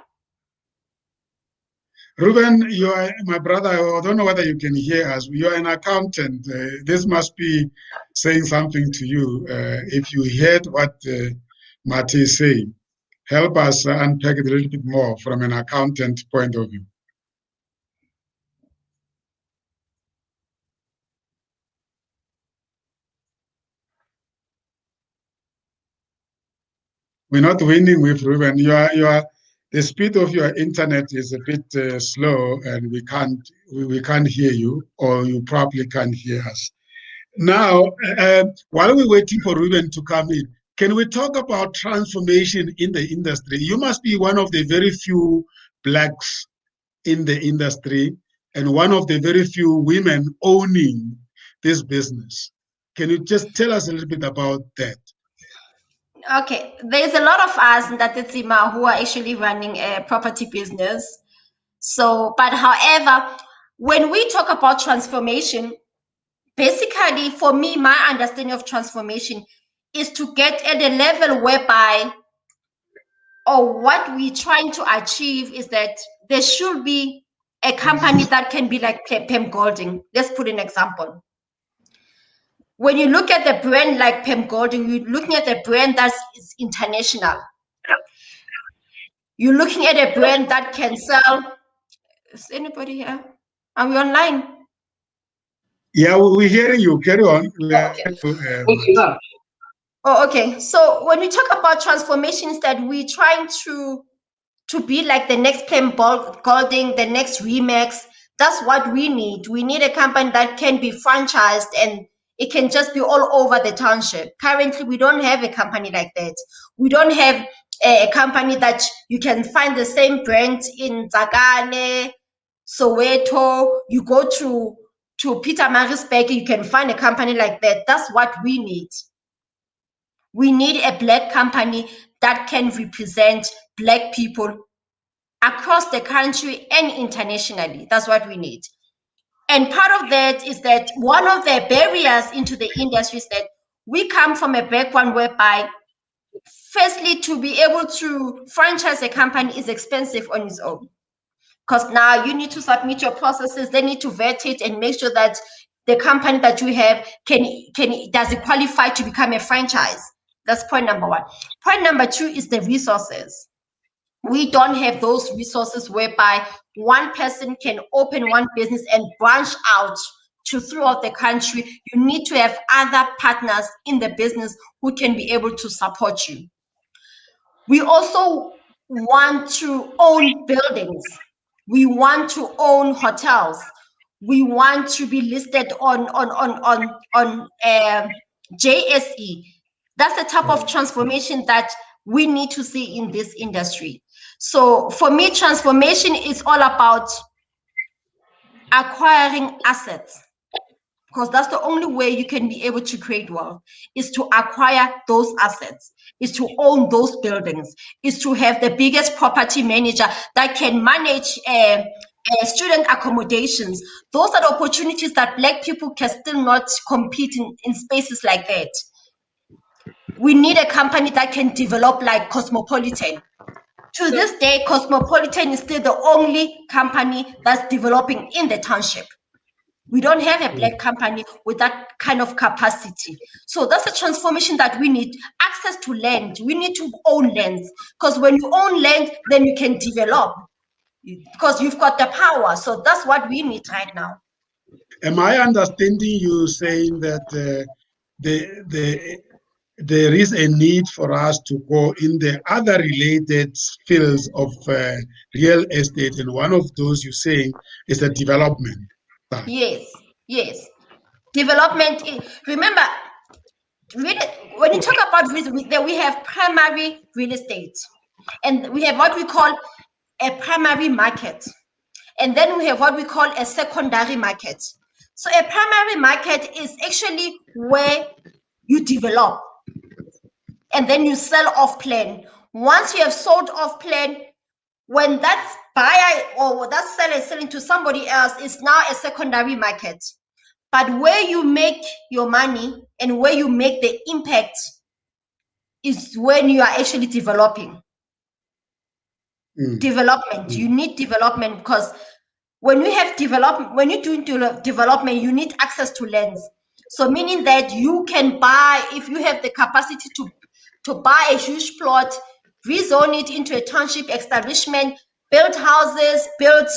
S1: Ruben, you are my brother. I don't know whether you can hear us. You're an accountant. This must be saying something to you. If you heard what Mathe is saying, help us unpack it a little bit more from an accountant point of view. We're not winning with Ruben. The speed of your internet is a bit slow, and we can't hear you, or you probably can't hear us. Now, while we're waiting for Ruben to come in, can we talk about transformation in the industry? You must be one of the very few blacks in the industry and one of the very few women owning this business. Can you just tell us a little bit about that?
S2: Okay, there's a lot of us in Tatetsima who are actually running a property business. So, but however, when we talk about transformation, basically for me, my understanding of transformation is to get at a level whereby, or what we're trying to achieve is that there should be a company that can be like Pam Golding. Let's put an example. When you look at the brand like Pam Golding, you're looking at a brand that is international. You're looking at a brand that can sell. Is anybody here? Are we online?
S1: Yeah, we're hearing you. Carry on.
S2: Oh, okay. So when we talk about transformations, that we're trying to be like the next Pam Golding, the next Remax. That's what we need. We need a company that can be franchised and it can just be all over the township. Currently, we don't have a company like that. We don't have a company that you can find the same brand in Zagane, Soweto. You go to Pietermaritzburg, you can find a company like that. That's what we need. We need a black company that can represent black people across the country and internationally. That's what we need. And part of that is that one of the barriers into the industry is that we come from a background whereby, firstly, to be able to franchise a company is expensive on its own. Because now you need to submit your processes, they need to vet it and make sure that the company that you have does it qualify to become a franchise. That's point number one. Point number two is the resources. We don't have those resources whereby one person can open one business and branch out throughout the country, you need to have other partners in the business who can be able to support you. We also want to own buildings. We want to own hotels. We want to be listed on JSE. That's the type of transformation that we need to see in this industry. So for me, transformation is all about acquiring assets, because that's the only way you can be able to create wealth, is to acquire those assets, is to own those buildings, is to have the biggest property manager that can manage student accommodations. Those are the opportunities that Black people can still not compete in spaces like that. We need a company that can develop like Cosmopolitan. To this day, Cosmopolitan is still the only company that's developing in the township. We don't have a Black company with that kind of capacity. So that's a transformation that we need. Access to land. We need to own lands, because when you own land, then you can develop, because you've got the power. So that's what we need right now.
S1: Am I understanding you saying that there is a need for us to go in the other related fields of real estate, and one of those you're saying is the development?
S2: Yes, yes. Development. Remember, when you talk about we have primary real estate, and we have what we call a primary market, and then we have what we call a secondary market. So a primary market is actually where you develop and then you sell off plan. Once you have sold off plan, when that buyer or that seller is selling to somebody else, it's now a secondary market. But where you make your money and where you make the impact is when you are actually developing. Development. You need development, because when you have development, when you're doing development, you need access to lands. So meaning that you can buy, if you have the capacity to buy a huge plot, rezone it into a township establishment, build houses, build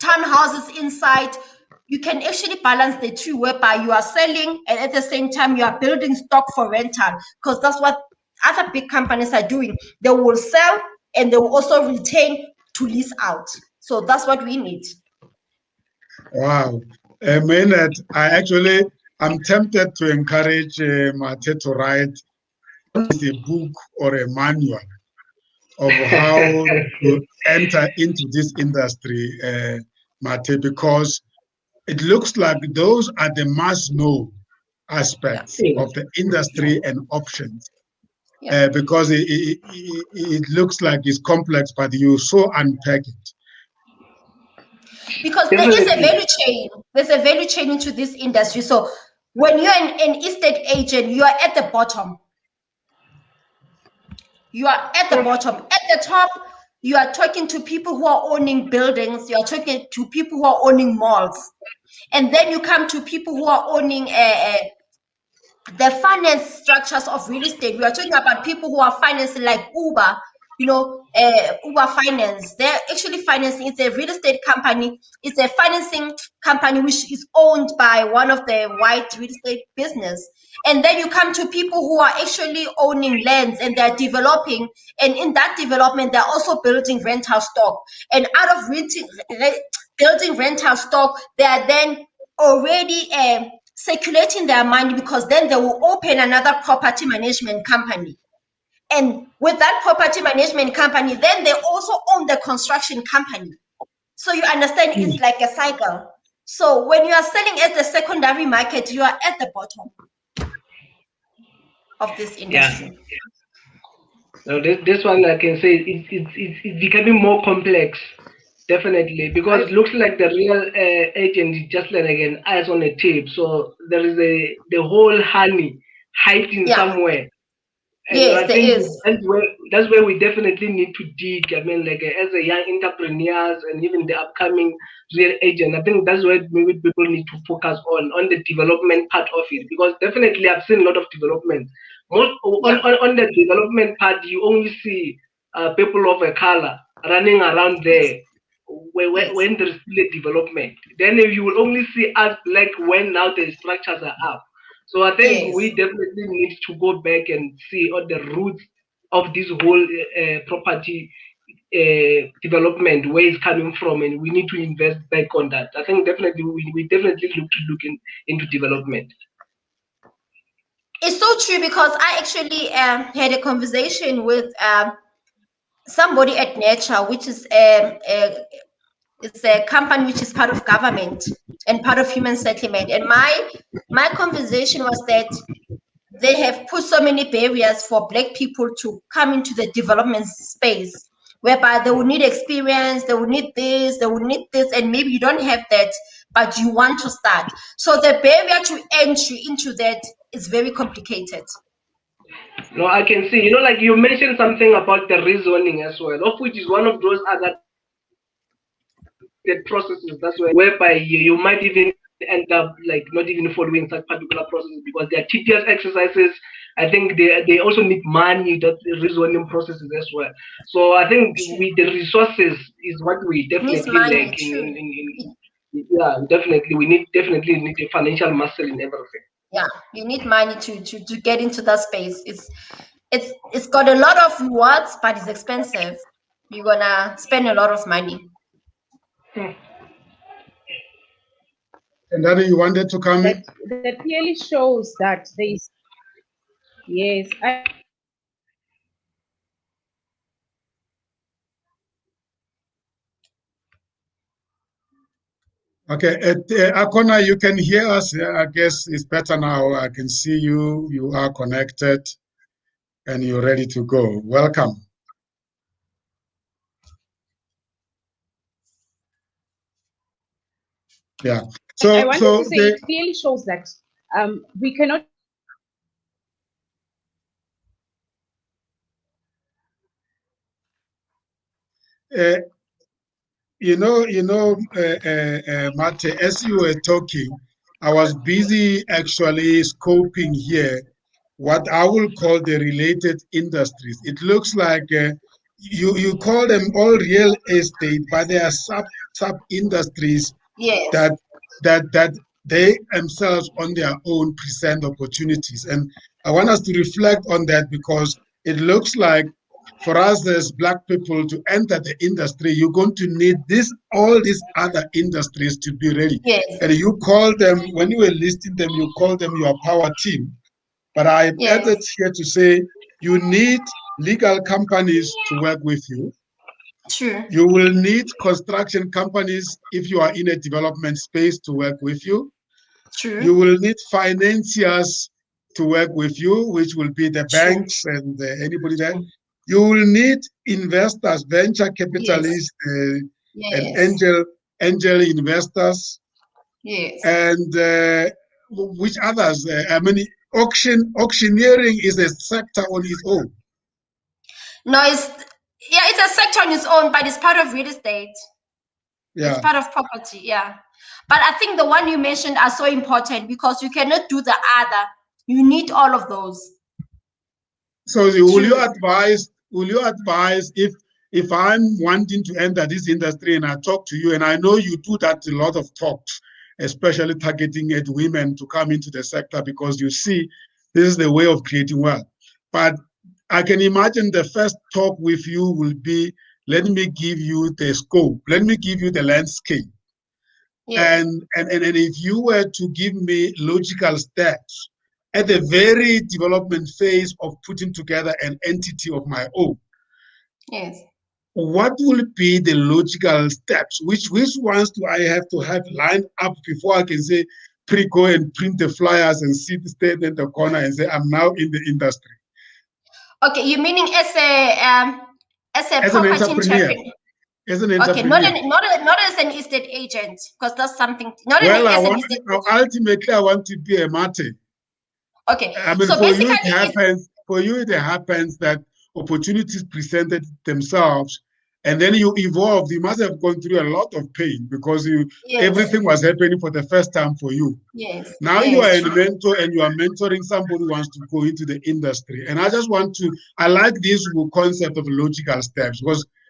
S2: townhouses inside. You can actually balance the two, whereby you are selling and at the same time you are building stock for rental, because that's what other big companies are doing. They will sell and they will also retain to lease out. So that's what we need.
S1: Wow. Maynard, I'm tempted to encourage Mathe to write a book or a manual of how to enter into this industry, Mathe, because it looks like those are the must-know aspects of the industry and options. Because it looks like it's complex, but you so unpack it.
S2: Because there is a value chain. There's a value chain into this industry. So when you're an estate agent, you are at the bottom. You are at the bottom. At the top, you are talking to people who are owning buildings. You are talking to people who are owning malls. And then you come to people who are owning the finance structures of real estate. We are talking about people who are financing, like Uber, Uber Finance. They're actually financing. It's a real estate company. It's a financing company which is owned by one of the white real estate business. And then you come to people who are actually owning lands and they're developing. And in that development, they're also building rental stock. And out of building rental stock, they are then already circulating their money, because then they will open another property management company. And with that property management company, then they also own the construction company. So you understand, it's like a cycle. So when you are selling at the secondary market, you are at the bottom of this industry.
S3: Now this one I can say it's becoming more complex, definitely, because it looks like the real agent is just like an eyes on a tape. So there is the whole honey hiding somewhere. And
S2: yes,
S3: I think
S2: there is.
S3: That's where we definitely need to dig. I mean, like as a young entrepreneurs and even the upcoming real agent, I think that's where maybe people need to focus on the development part of it, because definitely I've seen a lot of development. On the development part, you only see people of a color running around there when there's still a development. Then you will only see us black when now the structures are up. So I think we definitely need to go back and see all the roots of this whole property development, where it's coming from, and we need to invest back on that. I think definitely we definitely look into development.
S2: It's so true, because I actually had a conversation with somebody at Nature, which is it's a company which is part of government and part of human settlement. And my conversation was that they have put so many barriers for Black people to come into the development space, whereby they will need experience, they will need this, they will need this, and maybe you don't have that, but you want to start. So the barrier to entry into that is very complicated.
S3: No, I can see, like you mentioned something about the rezoning as well, of which is one of those other processes that's whereby you might even end up like not even following such particular processes because they are tedious exercises. I think they also need money, that rezoning processes as well. So I think the resources is what we definitely lack yeah, definitely we need a financial muscle in everything.
S2: Yeah, you need money to get into that space. It's got a lot of rewards, but it's expensive. You're gonna spend a lot of money.
S1: And then you wanted to come in?
S4: That clearly shows that there is, yes.
S1: Okay, Akona, you can hear us. I guess it's better now. I can see you. You are connected and you're ready to go. Welcome. Yeah. So
S4: I wanted to say it clearly shows that we cannot.
S1: Mathe, as you were talking, I was busy actually scoping here what I will call the related industries. It looks like you call them all real estate, but there are sub industries that they themselves on their own present opportunities. And I want us to reflect on that because it looks like for us as Black people to enter the industry, you're going to need all these other industries to be ready. And you call them, when you were listing them, you call them your power team. But I added here to say you need legal companies to work with you.
S2: True.
S1: You will need construction companies if you are in a development space to work with you.
S2: True.
S1: You will need financiers to work with you, which will be the banks and anybody there. You will need investors, venture capitalists, and angel investors.
S2: Yes.
S1: And which others? I mean, auctioneering is a sector on its own.
S2: No, it's a sector on its own, but it's part of real estate. Yeah. It's part of property, yeah. But I think the one you mentioned are so important because you cannot do the other. You need all of those.
S1: So will you advise if I'm wanting to enter this industry and I talk to you, and I know you do that a lot of talks, especially targeting at women to come into the sector because you see this is the way of creating wealth. But I can imagine the first talk with you will be, let me give you the scope, let me give you the landscape. Yes. And if you were to give me logical steps at the very development phase of putting together an entity of my own,
S2: yes,
S1: what will be the logical steps? Which ones do I have to have lined up before I can say, go and print the flyers and stand in the corner and say, I'm now in the industry?
S2: Okay, you meaning as a property entrepreneur?
S1: As an entrepreneur.
S2: Okay, not as an estate agent, because that's something.
S1: Ultimately, I want to be a Mathe.
S2: Okay.
S1: I mean, so for you, it happens that opportunities presented themselves, and then you evolved. You must have gone through a lot of pain because everything was happening for the first time for you.
S2: Yes.
S1: Now you are a mentor and you are mentoring somebody who wants to go into the industry. And I like this concept of logical steps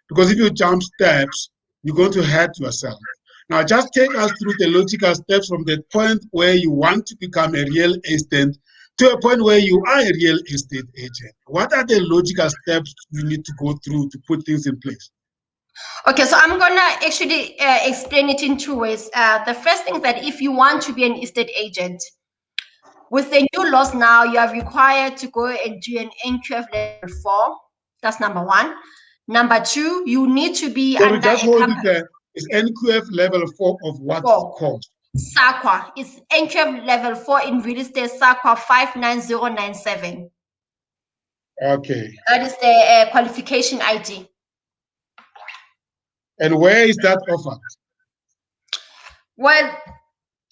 S1: because if you jump steps, you're going to hurt yourself. Now, just take us through the logical steps from the point where you want to become a real estate to a point where you are a real estate agent. What are the logical steps you need to go through to put things in place?
S2: Okay, so I'm gonna actually explain it in two ways. The first thing is that if you want to be an estate agent, with the new laws now, you are required to go and do an NQF level 4. That's number one. Number two, you need to be
S1: So
S2: under
S1: just
S2: a
S1: hold it
S2: company.
S1: there. Is NQF level 4 of what course?
S2: SAQA. It's NQF level 4 in real estate, SAQA 59097.
S1: Okay.
S2: That is the qualification ID.
S1: And where is that offered?
S2: Well,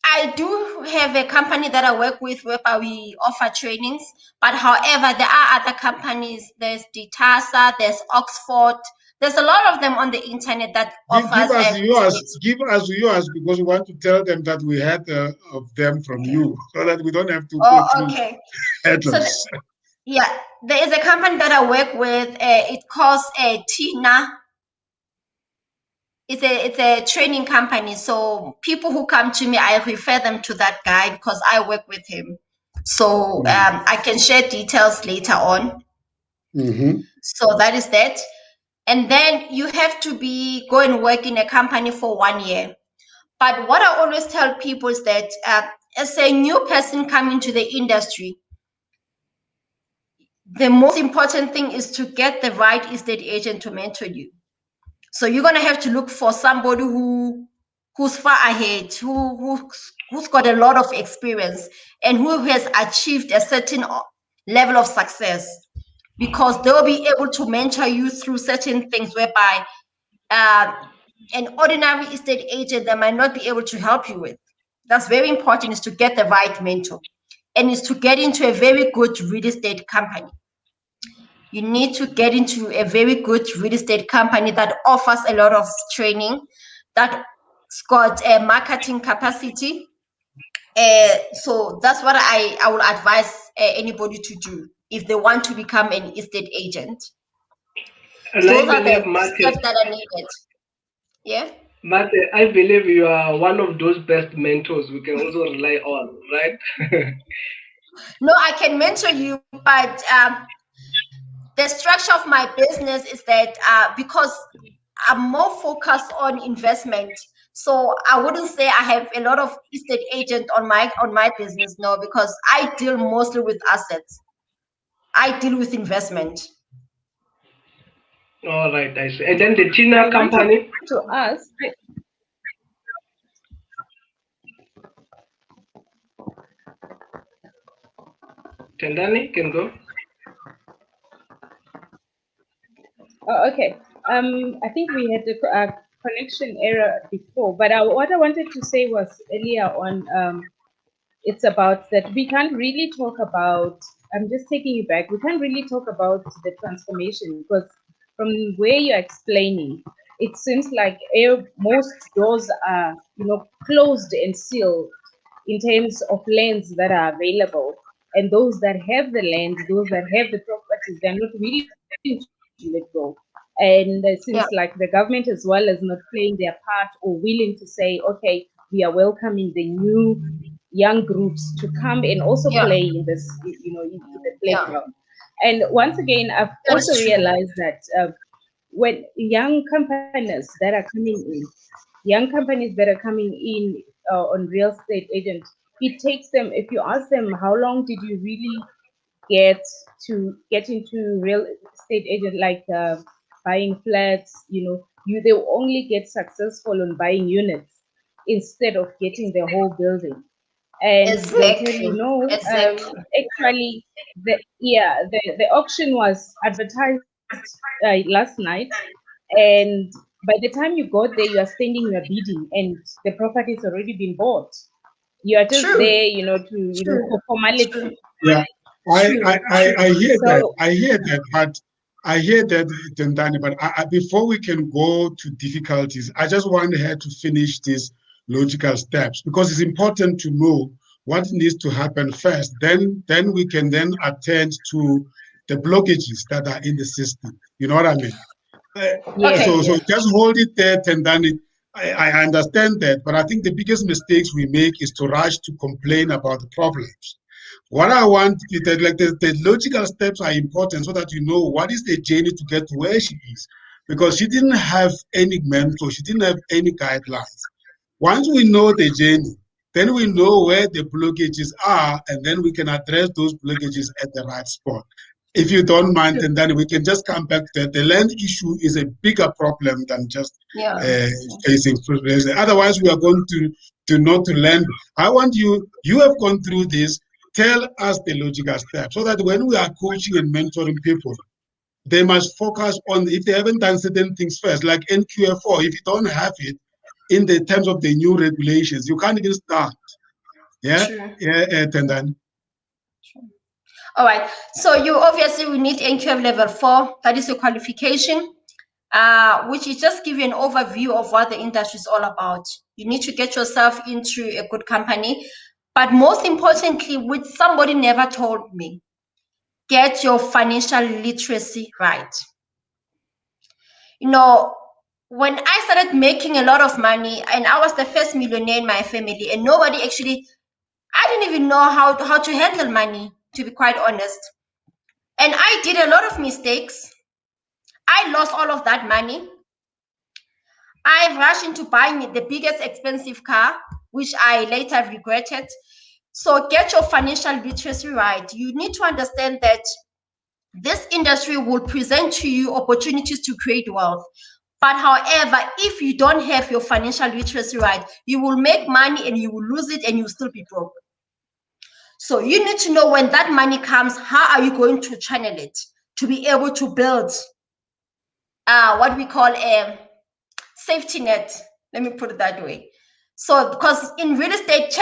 S2: I do have a company that I work with whereby we offer trainings, but however, there are other companies. There's DTASA, there's Oxford. There's a lot of them on the internet that offers.
S1: Give us yours because we want to tell them that we had of them from you, so that we don't have to go through.
S2: Okay.
S1: Address.
S2: So yeah, there is a company that I work with. It calls Tina. It's a training company. So people who come to me, I refer them to that guy because I work with him. So I can share details later on. So that is that. And then you have to go and work in a company for 1 year. But what I always tell people is that as a new person coming to the industry, the most important thing is to get the right estate agent to mentor you. So you're gonna have to look for somebody who's far ahead, who's got a lot of experience and who has achieved a certain level of success, because they'll be able to mentor you through certain things whereby an ordinary estate agent that might not be able to help you with. That's very important, is to get the right mentor, and is to get into a very good real estate company. You need to get into a very good real estate company that offers a lot of training, that's got a marketing capacity. So that's what I would advise anybody to do if they want to become an estate agent.
S3: And
S2: those are the steps that are needed. Yeah.
S3: Mathe, I believe you are one of those best mentors we can also rely on, right?
S2: No, I can mentor you, but the structure of my business is that because I'm more focused on investment, so I wouldn't say I have a lot of estate agent on my business, no, because I deal mostly with assets. I deal with investment.
S3: All right, I see. And then the Tina company.
S4: To us.
S3: Tendani can go.
S4: Oh, okay. I think we had a connection error before, but what I wanted to say was earlier on. It's about that we can't really talk about. I'm just taking you back. We can't really talk about the transformation because from where you're explaining, it seems like most doors are, closed and sealed in terms of lands that are available, and those that have the land, those that have the properties, they're not willing to let go. And it seems like the government as well is not playing their part or willing to say, okay, we are welcoming the new young groups to come and also play in this, into the playground. And once again, I've also realized that when young companies that are coming in on real estate agents, it takes them, if you ask them, how long did you really get into real estate agent, like buying flats, they will only get successful on buying units instead of getting the whole building. And they'll tell you, no, actually, the auction was advertised last night, and by the time you got there, you are standing, you are bidding, and the property has already been bought. You are just there, for formality.
S1: Yeah, I hear that. I hear that, Tendani. But before we can go to difficulties, I just want her to finish these logical steps, because it's important to know what needs to happen first. Then we can then attend to the blockages that are in the system. You know what I mean?
S4: Yes,
S1: So
S4: yes.
S1: just hold it there, Tendani. I understand that, but I think the biggest mistakes we make is to rush to complain about the problems. What I want is that, like, the logical steps are important so that you know what is the journey to get to where she is, because she didn't have any mentor, she didn't have any guidelines. Once we know the journey, then we know where the blockages are, and then we can address those blockages at the right spot. If you don't mind, and then we can just come back to that. The land issue is a bigger problem than just facing freedom. Otherwise, we are going to not to land. I want you have gone through this. Tell us the logical steps so that when we are coaching and mentoring people, they must focus on, if they haven't done certain things first, like NQF4, if you don't have it in the terms of the new regulations, you can't even start. Yeah,
S2: True.
S1: yeah, Tendan.
S2: All right. So you obviously will need NQF level 4. That is your qualification, which is just give you an overview of what the industry is all about. You need to get yourself into a good company. But most importantly, which somebody never told me, get your financial literacy right. You know, when I started making a lot of money, and I was the first millionaire in my family, and nobody actually, I didn't even know how to handle money, to be quite honest. And I did a lot of mistakes. I lost all of that money. I rushed into buying the biggest expensive car, which I later regretted. So get your financial literacy right. You need to understand that this industry will present to you opportunities to create wealth. But however, if you don't have your financial literacy right, you will make money and you will lose it and you will still be broke. So you need to know when that money comes, how are you going to channel it to be able to build what we call a safety net. Let me put it that way. So because in real estate, if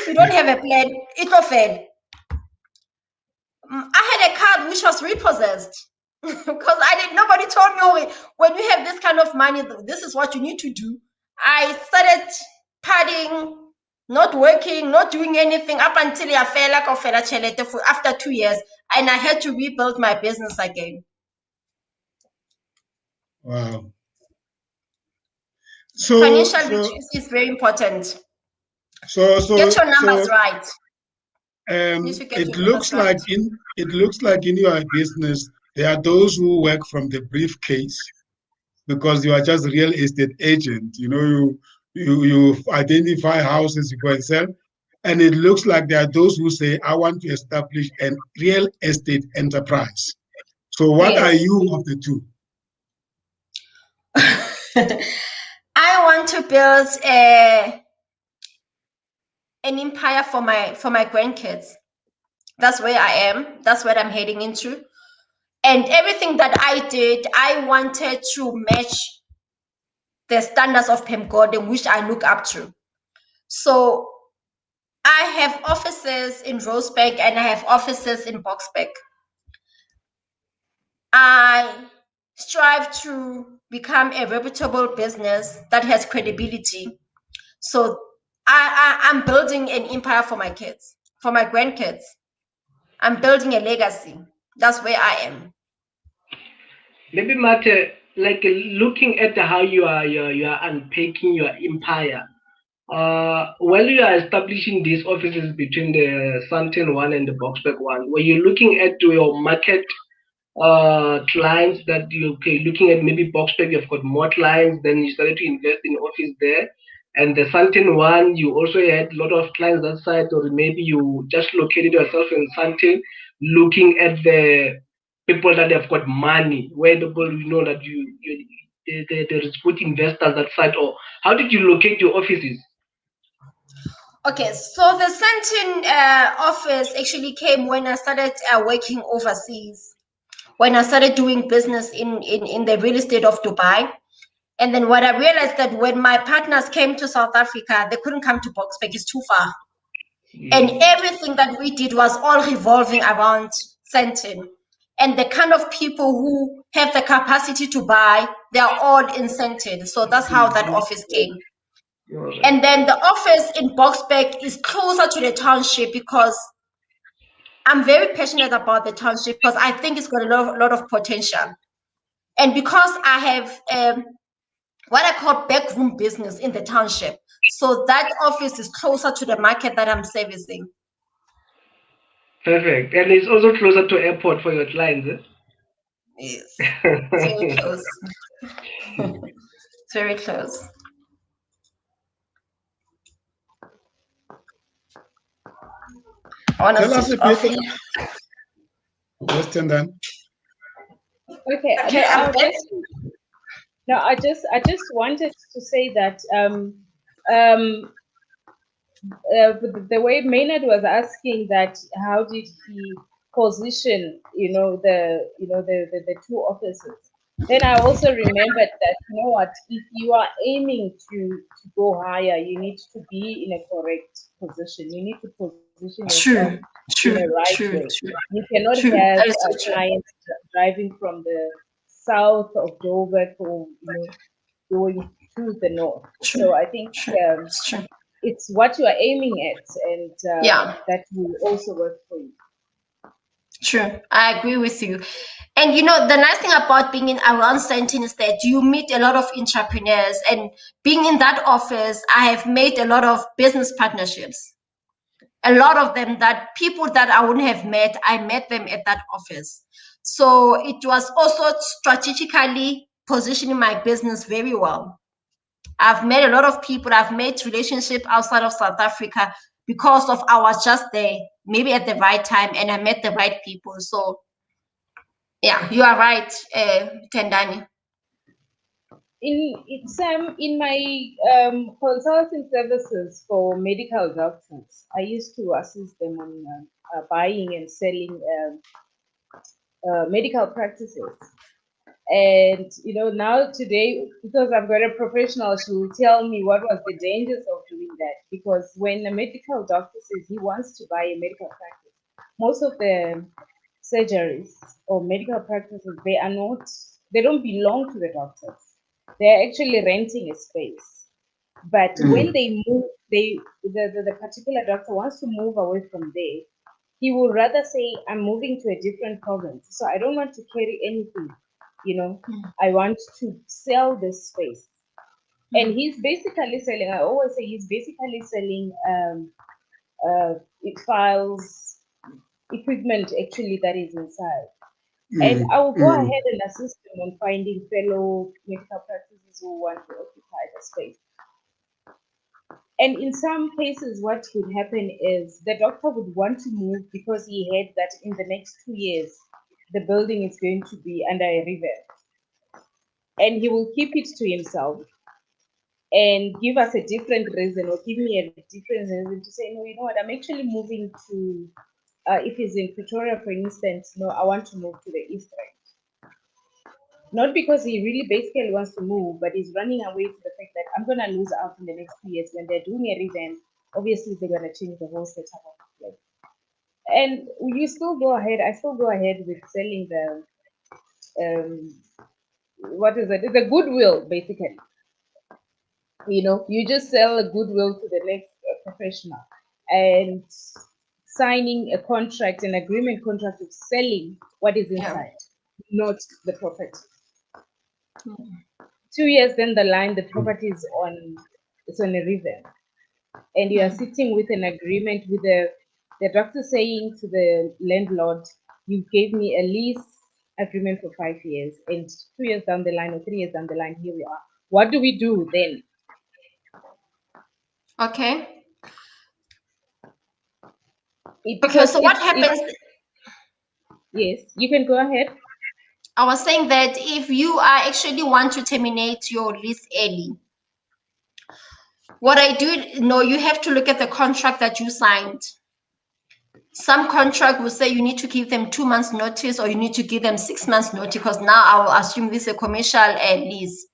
S2: you don't have a plan, it will fail. I had a card which was repossessed because nobody told me, when you have this kind of money, this is what you need to do. I started partying, not working, not doing anything up until I fell like a fella chelete for after 2 years, and I had to rebuild my business again.
S1: Wow.
S2: Financial literacy is very important.
S1: So
S2: get your numbers right.
S1: It looks like in your business there are those who work from the briefcase because you are just real estate agent. You know, you identify houses you go and sell, and it looks like there are those who say, I want to establish a real estate enterprise. So what are you of the two?
S2: I want to build an empire for my grandkids. That's where I am. That's what I'm heading into. And everything that I did, I wanted to match the standards of Pem Gordon, which I look up to. So I have offices in Rosebank and I have offices in Boksburg. I strive to become a reputable business that has credibility. So I'm building an empire for my kids, for my grandkids. I'm building a legacy. That's where I am.
S3: Maybe Mathe, like looking at how you are unpacking your empire. While you are establishing these offices between the Sandton one and the Boksburg one, were you looking at your market clients that looking at maybe Boksburg, you've got more clients, then you started to invest in office there, and the Sandton one, you also had a lot of clients that side, or maybe you just located yourself in Sandton, looking at the people that have got money, where people that there is good investors that side, or how did you locate your offices?
S2: Okay, so the Sandton office actually came when I started working overseas, when I started doing business in the real estate of Dubai. And then what I realized that when my partners came to South Africa, they couldn't come to Boksburg, it's too far. And everything that we did was all revolving around Sandton. And the kind of people who have the capacity to buy, they're all in Sandton. So that's how that office came. And then the office in Boksburg is closer to the township because I'm very passionate about the township because I think it's got a lot of potential. And because I have what I call backroom business in the township, so that office is closer to the market that I'm servicing.
S3: Perfect. And it's also closer to airport for your clients. Eh?
S2: Yes, very close. Very close.
S1: Tell us a bit. Question then.
S4: Okay,
S2: Okay,
S4: I just wanted to say that the way Maynard was asking that, how did he position, the two offices? Then I also remembered that, you know what, if you are aiming to go higher, you need to be in a correct position. You need to position yourself in a right way. You cannot have clients driving from the south of Joburg or going to the north. So I think it's what you are aiming at, and that will also work for you.
S2: True, I agree with you. And the nice thing about being in around Sentin is that you meet a lot of entrepreneurs, and being in that office, I have made a lot of business partnerships. A lot of them, that people that I wouldn't have met, I met them at that office. So it was also strategically positioning my business very well. I've met a lot of people. I've made relationships outside of South Africa because of I was just there, maybe at the right time, and I met the right people. So yeah, you are right, Tendani.
S4: In my consulting services for medical doctors, I used to assist them on buying and selling medical practices. And now today, because I've got a professional, she will tell me what was the dangers of doing that. Because when a medical doctor says he wants to buy a medical practice, most of the surgeries or medical practices, they don't belong to the doctors. They're actually renting a space. But when they move, the particular doctor wants to move away from there. He will rather say, I'm moving to a different province, so I don't want to carry anything. I want to sell this space. And he's basically selling, I always say he's basically selling files, equipment actually that is inside. And I will go ahead and assist them on finding fellow medical practices who want to occupy the space. And in some cases, what would happen is the doctor would want to move because he heard that in the next 2 years, the building is going to be under a revamp. And he will keep it to himself and give us a different reason, or give me a different reason to say, no, you know what, I'm actually moving to, if he's in Pretoria, for instance, no, I want to move to the East Rand. Not because he really basically wants to move, but he's running away to the fact that I'm going to lose out in the next 2 years. When they're doing a revamp, obviously they're going to change the whole setup of the place. And I still go ahead with selling the, what is it? It's a goodwill, basically. You just sell a goodwill to the next professional, and signing a contract, an agreement contract of selling what is inside, not the property. 2 years down the line, the property is on a revamp, and you are sitting with an agreement with the doctor saying to the landlord, you gave me a lease agreement for 5 years, and 2 years down the line or 3 years down the line, here we are. What do we do then?
S2: Okay. Okay, so what happens?
S4: Yes, you can go ahead.
S2: I was saying that if you are actually want to terminate your lease early, what I do, you have to look at the contract that you signed. Some contract will say you need to give them 2 months notice, or you need to give them 6 months notice, because now I will assume this is a commercial lease.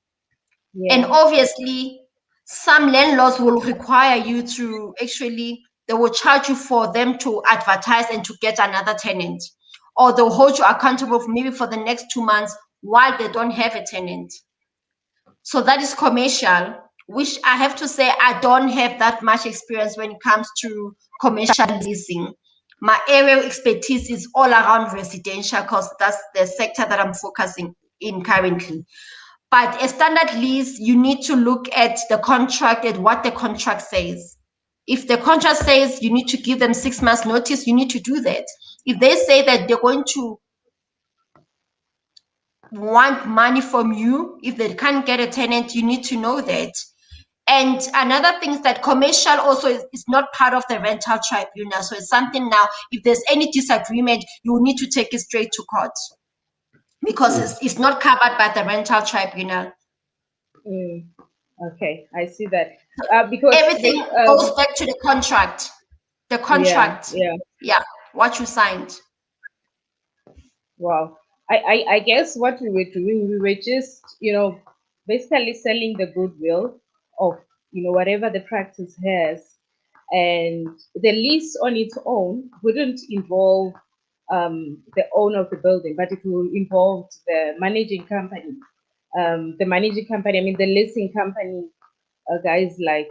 S2: Yeah. And obviously, some landlords will require you to they will charge you for them to advertise and to get another tenant, or they'll hold you accountable maybe for the next 2 months while they don't have a tenant. So that is commercial, which I have to say I don't have that much experience when it comes to commercial leasing. My area of expertise is all around residential because that's the sector that I'm focusing in currently. But a standard lease, you need to look at the contract and what the contract says. If the contract says you need to give them 6 months notice, you need to do that. If they say that they're going to want money from you, if they can't get a tenant, you need to know that. And another thing is that commercial also is not part of the rental tribunal. So it's something now, if there's any disagreement, you will need to take it straight to court because it's not covered by the rental tribunal.
S4: Okay, I see that. Because
S2: everything goes back to the contract. The contract. Yeah, what you signed.
S4: Wow. I guess what we were doing, we were just, basically selling the goodwill of, whatever the practice has. And the lease on its own wouldn't involve the owner of the building, but it will involve the managing company. The managing company, I mean, the leasing company, guys like,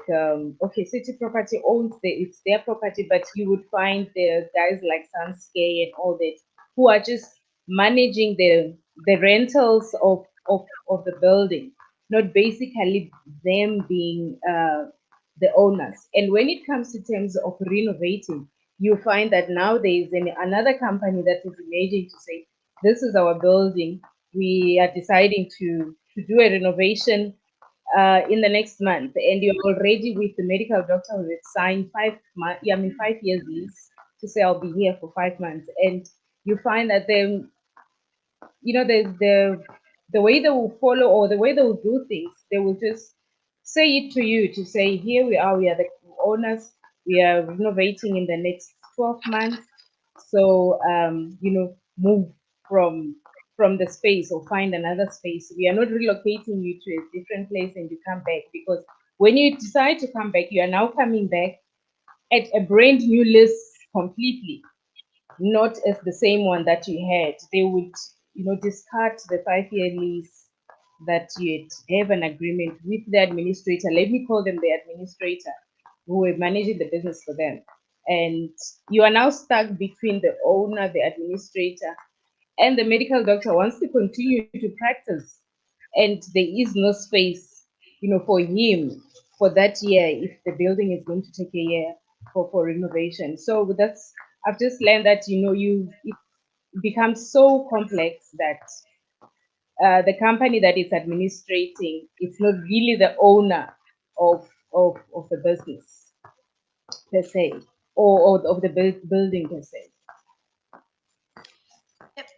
S4: City Property owns it's their property, but you would find the guys like Sanskay and all that who are just managing the rentals of the building, not basically them being the owners. And when it comes to terms of renovating, you find that now there is another company that is emerging to say, this is our building. We are deciding to do a renovation in the next month, and you're already with the medical doctor who has signed 5 years lease to say I'll be here for 5 months, and you find that then, the way they will follow or the way they will do things, they will just say it to you to say, here we are the owners, we are renovating in the next 12 months, so move from the space or find another space. We are not relocating you to a different place and you come back, because when you decide to come back, you are now coming back at a brand new list completely, not as the same one that you had. They would, discard the 5-year lease that you have an agreement with the administrator. Let me call them the administrator, who were managing the business for them. And you are now stuck between the owner, the administrator, and the medical doctor wants to continue to practice, and there is no space, for him for that year if the building is going to take a year for renovation. So I've just learned that it becomes so complex that the company that is administrating, it's not really the owner of the business per se, or of the building per se.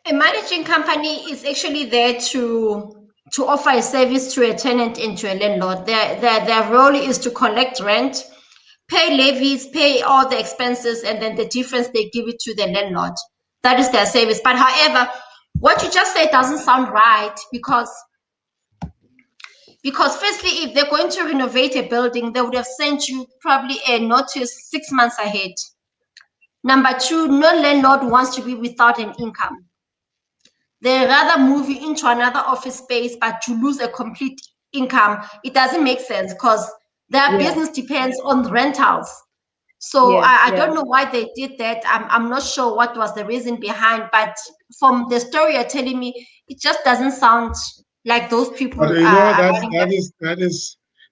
S2: A managing company is actually there to offer a service to a tenant and to a landlord. Their role is to collect rent, pay levies, pay all the expenses, and then the difference they give it to the landlord. That is their service. But however, what you just said doesn't sound right, because firstly, if they're going to renovate a building, they would have sent you probably a notice 6 months ahead. Number two, no landlord wants to be without an income. They rather move you into another office space, but to lose a complete income, it doesn't make sense, because their business depends on rentals. So I don't know why they did that. I'm not sure what was the reason behind, but from the story you're telling me, it just doesn't sound like those people.
S1: But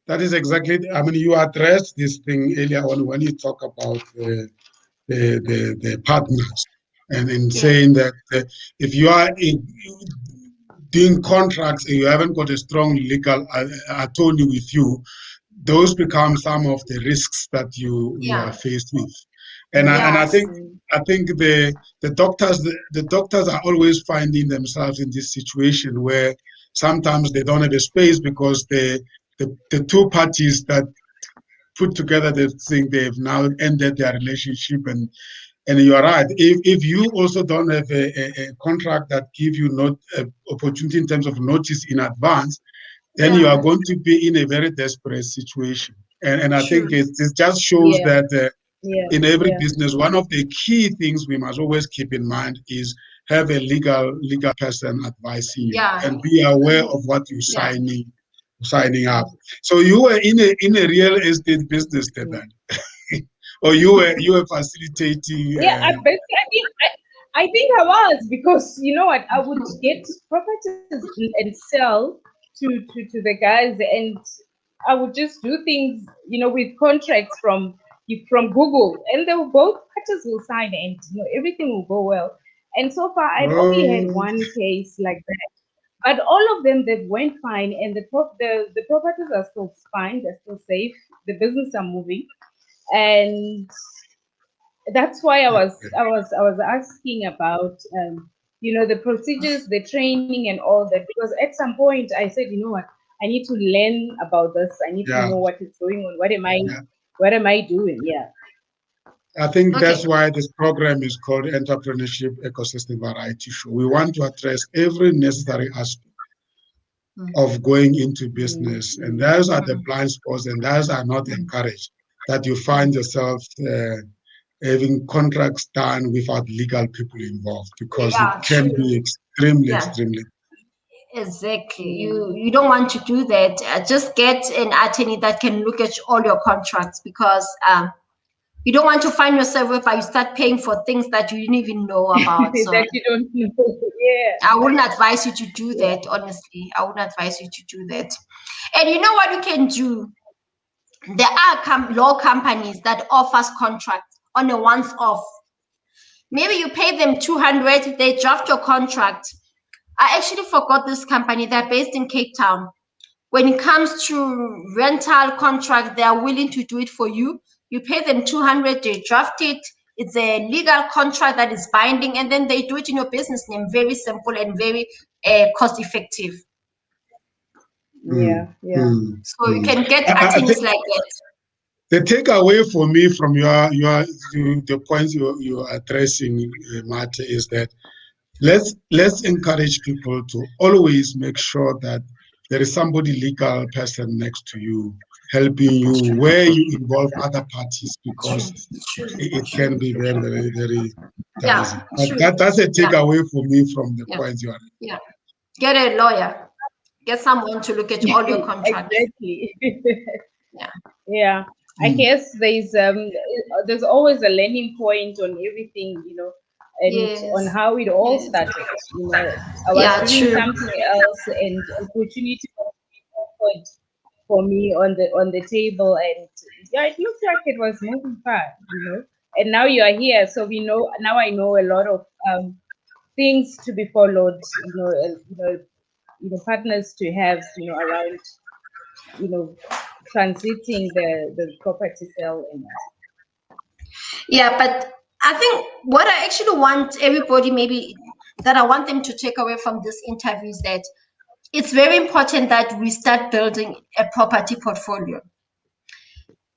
S1: that is exactly. I mean, you addressed this thing earlier on when you talk about the partners, and in saying that if you are doing contracts and you haven't got a strong legal attorney with you, those become some of the risks that you are faced with. And I think the doctors are always finding themselves in this situation where sometimes they don't have a space because the two parties that put together the thing, they've now ended their relationship. And you are right. If you also don't have a contract that gives you not opportunity in terms of notice in advance, then you are going to be in a very desperate situation. And I think it just shows that in every business, one of the key things we must always keep in mind is have a legal person advising you and be aware of what you're signing up. So you were in a real estate business then. Or you were facilitating?
S4: Yeah, I think I was, because you know what, I would get properties and sell to the guys, and I would just do things, you know, with contracts from Google, and they will, both parties will sign, and you know, everything will go well. And so far, I'd only had one case like that, but all of them, they went fine, and the properties are still fine, they're still safe, the business are moving, and that's why I was asking about you know, the procedures, the training, and all that, because at some point I said, you know what, I need to learn about this. I need to know what is going on. What am I doing? Yeah.
S1: I think that's why this program is called Entrepreneurship Ecosystem Variety Show. We want to address every necessary aspect of going into business, and those are the blind spots, and those are not encouraged, that you find yourself having contracts done without legal people involved, because it can be extremely.
S2: Exactly. You don't want to do that. Just get an attorney that can look at all your contracts, because you don't want to find yourself whereby you start paying for things that you didn't even know about. So
S4: that you don't know. Yeah.
S2: I wouldn't advise you to do that, honestly. I wouldn't advise you to do that. And you know what you can do? There are law companies that offers contracts on a once-off. Maybe you pay them 200, they draft your contract. I actually forgot this company. They're based in Cape Town. When it comes to rental contract, they are willing to do it for you. You pay them 200, they draft it. It's a legal contract that is binding, and then they do it in your business name. Very simple and very cost effective.
S4: Yeah.
S2: So you can get attorneys like that.
S1: The takeaway for me from the points you're addressing, Mathe, is that let's encourage people to always make sure that there is somebody legal person next to you, helping you, where you involve other parties, because it can be very, very, very dicey. But that's a takeaway for me from the points you are.
S2: Yeah, get a lawyer, get someone to look at all your contracts.
S4: Exactly. Yeah. I guess there's always a learning point on everything, you know, and on how it all started. You know, I was doing something else, and opportunity was offered for me on the table, and yeah, it looked like it was moving fast, you know. And now you are here, so we know now. I know a lot of things to be followed, partners to have, around, transiting the property sale.
S2: Yeah, but I think what I actually want everybody, maybe that I want them to take away from this interview, is that it's very important that we start building a property portfolio.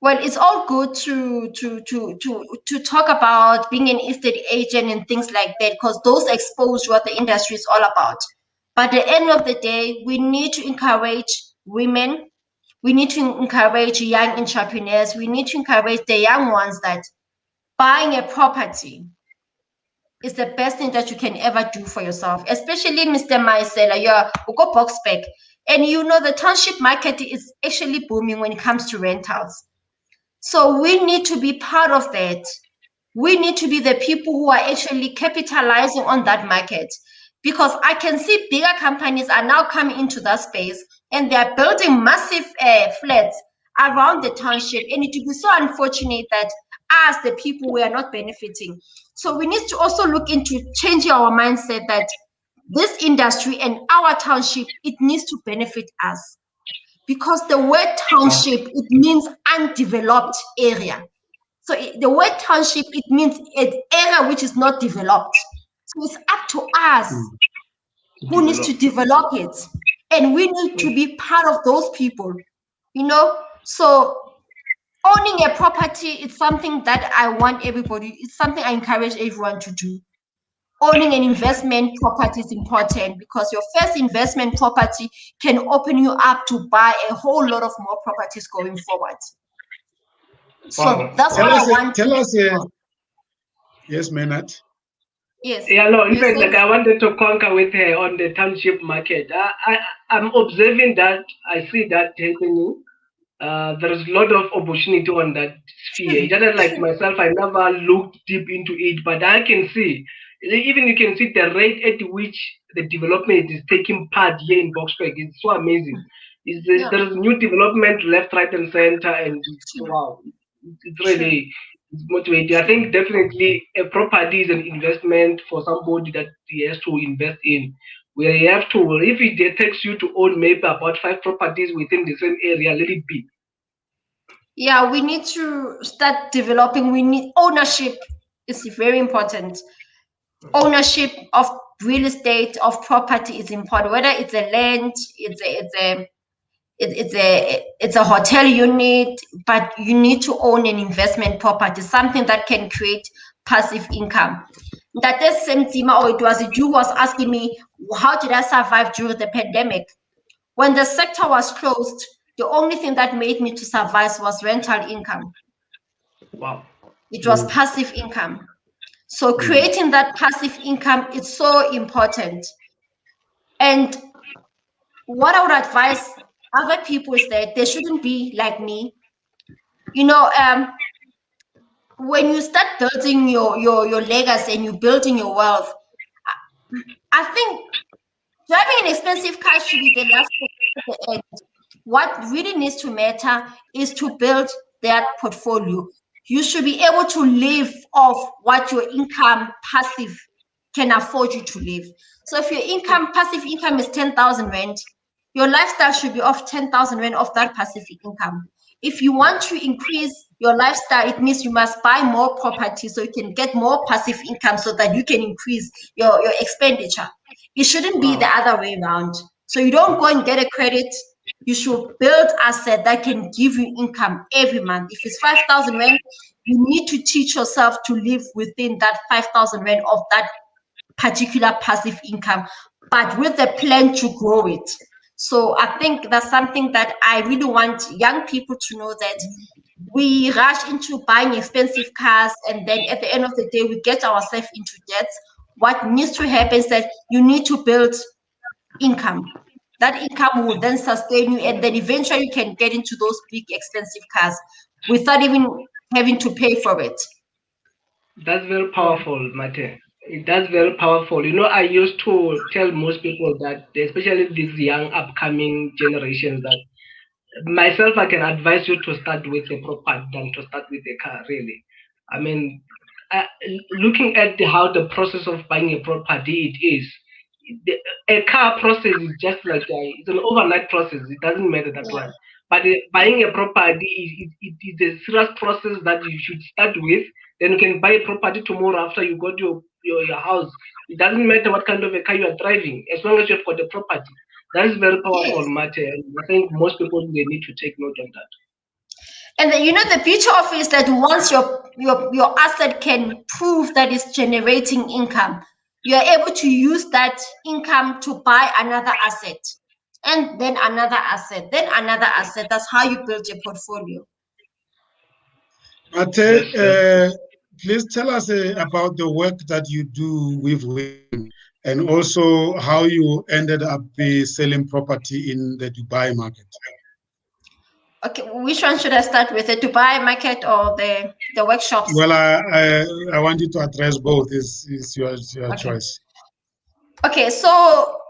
S2: Well, it's all good to talk about being an estate agent and things like that, because those expose what the industry is all about. But at the end of the day, we need to encourage women. We need to encourage young entrepreneurs. We need to encourage the young ones that buying a property is the best thing that you can ever do for yourself, especially Mr. Maisela, you're go Boxback. And you know the township market is actually booming when it comes to rentals. So we need to be part of that. We need to be the people who are actually capitalizing on that market, because I can see bigger companies are now coming into that space and they're building massive flats around the township. And it would be so unfortunate that as the people, we are not benefiting. So we need to also look into changing our mindset that this industry and our township, it needs to benefit us. Because the word township, it means undeveloped area. So the word township, it means an area which is not developed. So it's up to us who needs to develop it. And we need to be part of those people, So owning a property is something that I want everybody, it's something I encourage everyone to do. Owning an investment property is important, because your first investment property can open you up to buy a whole lot of more properties going forward. So that's what I want.
S1: Tell us, yes, Maynard.
S2: Yes.
S3: Yeah, no, in fact, I wanted to conquer with her on the township market. I'm observing that, I see that happening. there is a lot of opportunity on that sphere. Just like myself, I never looked deep into it, but I can see, even you can see the rate at which the development is taking part here in Boksburg. It's so amazing. There's new development left, right, and center, and wow, it's really it's motivating. I think definitely a property is an investment for somebody that he has to invest in. Where you have to, if it takes you to own maybe about 5 properties within the same area, let it be.
S2: Yeah, we need to start developing. We need ownership. Is very important. Ownership of real estate, of property is important. Whether it's a land, it's a hotel unit, but you need to own an investment property, something that can create passive income. That is same theme, or it was you was asking me, how did I survive during the pandemic? When the sector was closed, the only thing that made me to survive was rental income.
S3: Wow.
S2: It was passive income. So creating that passive income is so important. And what I would advise other people is that they shouldn't be like me. You know, when you start building your legacy and you're building your wealth, I think driving an expensive car should be the last at the end. What really needs to matter is to build that portfolio. You should be able to live off what your income passive can afford you to live. So if your income, passive income is 10,000 rand, your lifestyle should be off 10,000 rand of that passive income. If you want to increase your lifestyle, it means you must buy more property so you can get more passive income so that you can increase your expenditure. It shouldn't be the other way around. So you don't go and get a credit. You should build asset that can give you income every month. If it's 5,000 rand, you need to teach yourself to live within that 5,000 rand of that particular passive income, but with a plan to grow it. So I think that's something that I really want young people to know, that we rush into buying expensive cars and then at the end of the day we get ourselves into debt. What needs to happen is that you need to build income. That income will then sustain you, and then eventually you can get into those big expensive cars without even having to pay for it.
S3: That's very powerful, Mathe. That's very powerful. You know, I used to tell most people that, especially these young upcoming generations, that myself, I can advise you to start with a property than to start with a car, really. I mean, looking at how the process of buying a property it is, a car process is just like it's an overnight process. It doesn't matter that one. But buying a property, it is a serious process that you should start with. Then you can buy a property tomorrow after you got your house. It doesn't matter what kind of a car you are driving, as long as you've got a property. That is very powerful, Mathe. I think most people they need to take note of that.
S2: And then, you know, the beauty of it is that once your asset can prove that it's generating income, you are able to use that income to buy another asset, and then another asset, then another asset. That's how you build your portfolio.
S1: Mathe, please tell us about the work that you do with women, and also how you ended up selling property in the Dubai market.
S2: Okay, which one should I start with, the Dubai market or the workshops?
S1: Well, I want you to address both. It's your choice.
S2: Okay, so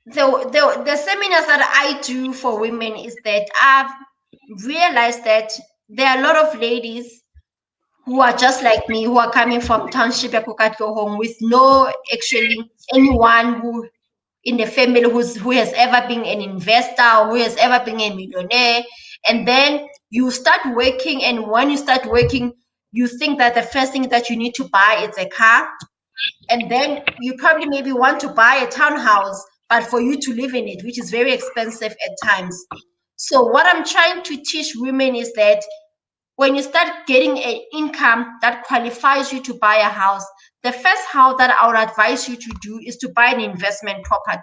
S2: the seminars that I do for women is that I've realized that there are a lot of ladies who are just like me, who are coming from township home with no actually anyone who in the family who has ever been an investor or who has ever been a millionaire. And then you start working, and when you start working, you think that the first thing that you need to buy is a car, and then you probably maybe want to buy a townhouse, but for you to live in it, which is very expensive at times. So what I'm trying to teach women is that when you start getting an income that qualifies you to buy a house, the first house that I would advise you to do is to buy an investment property.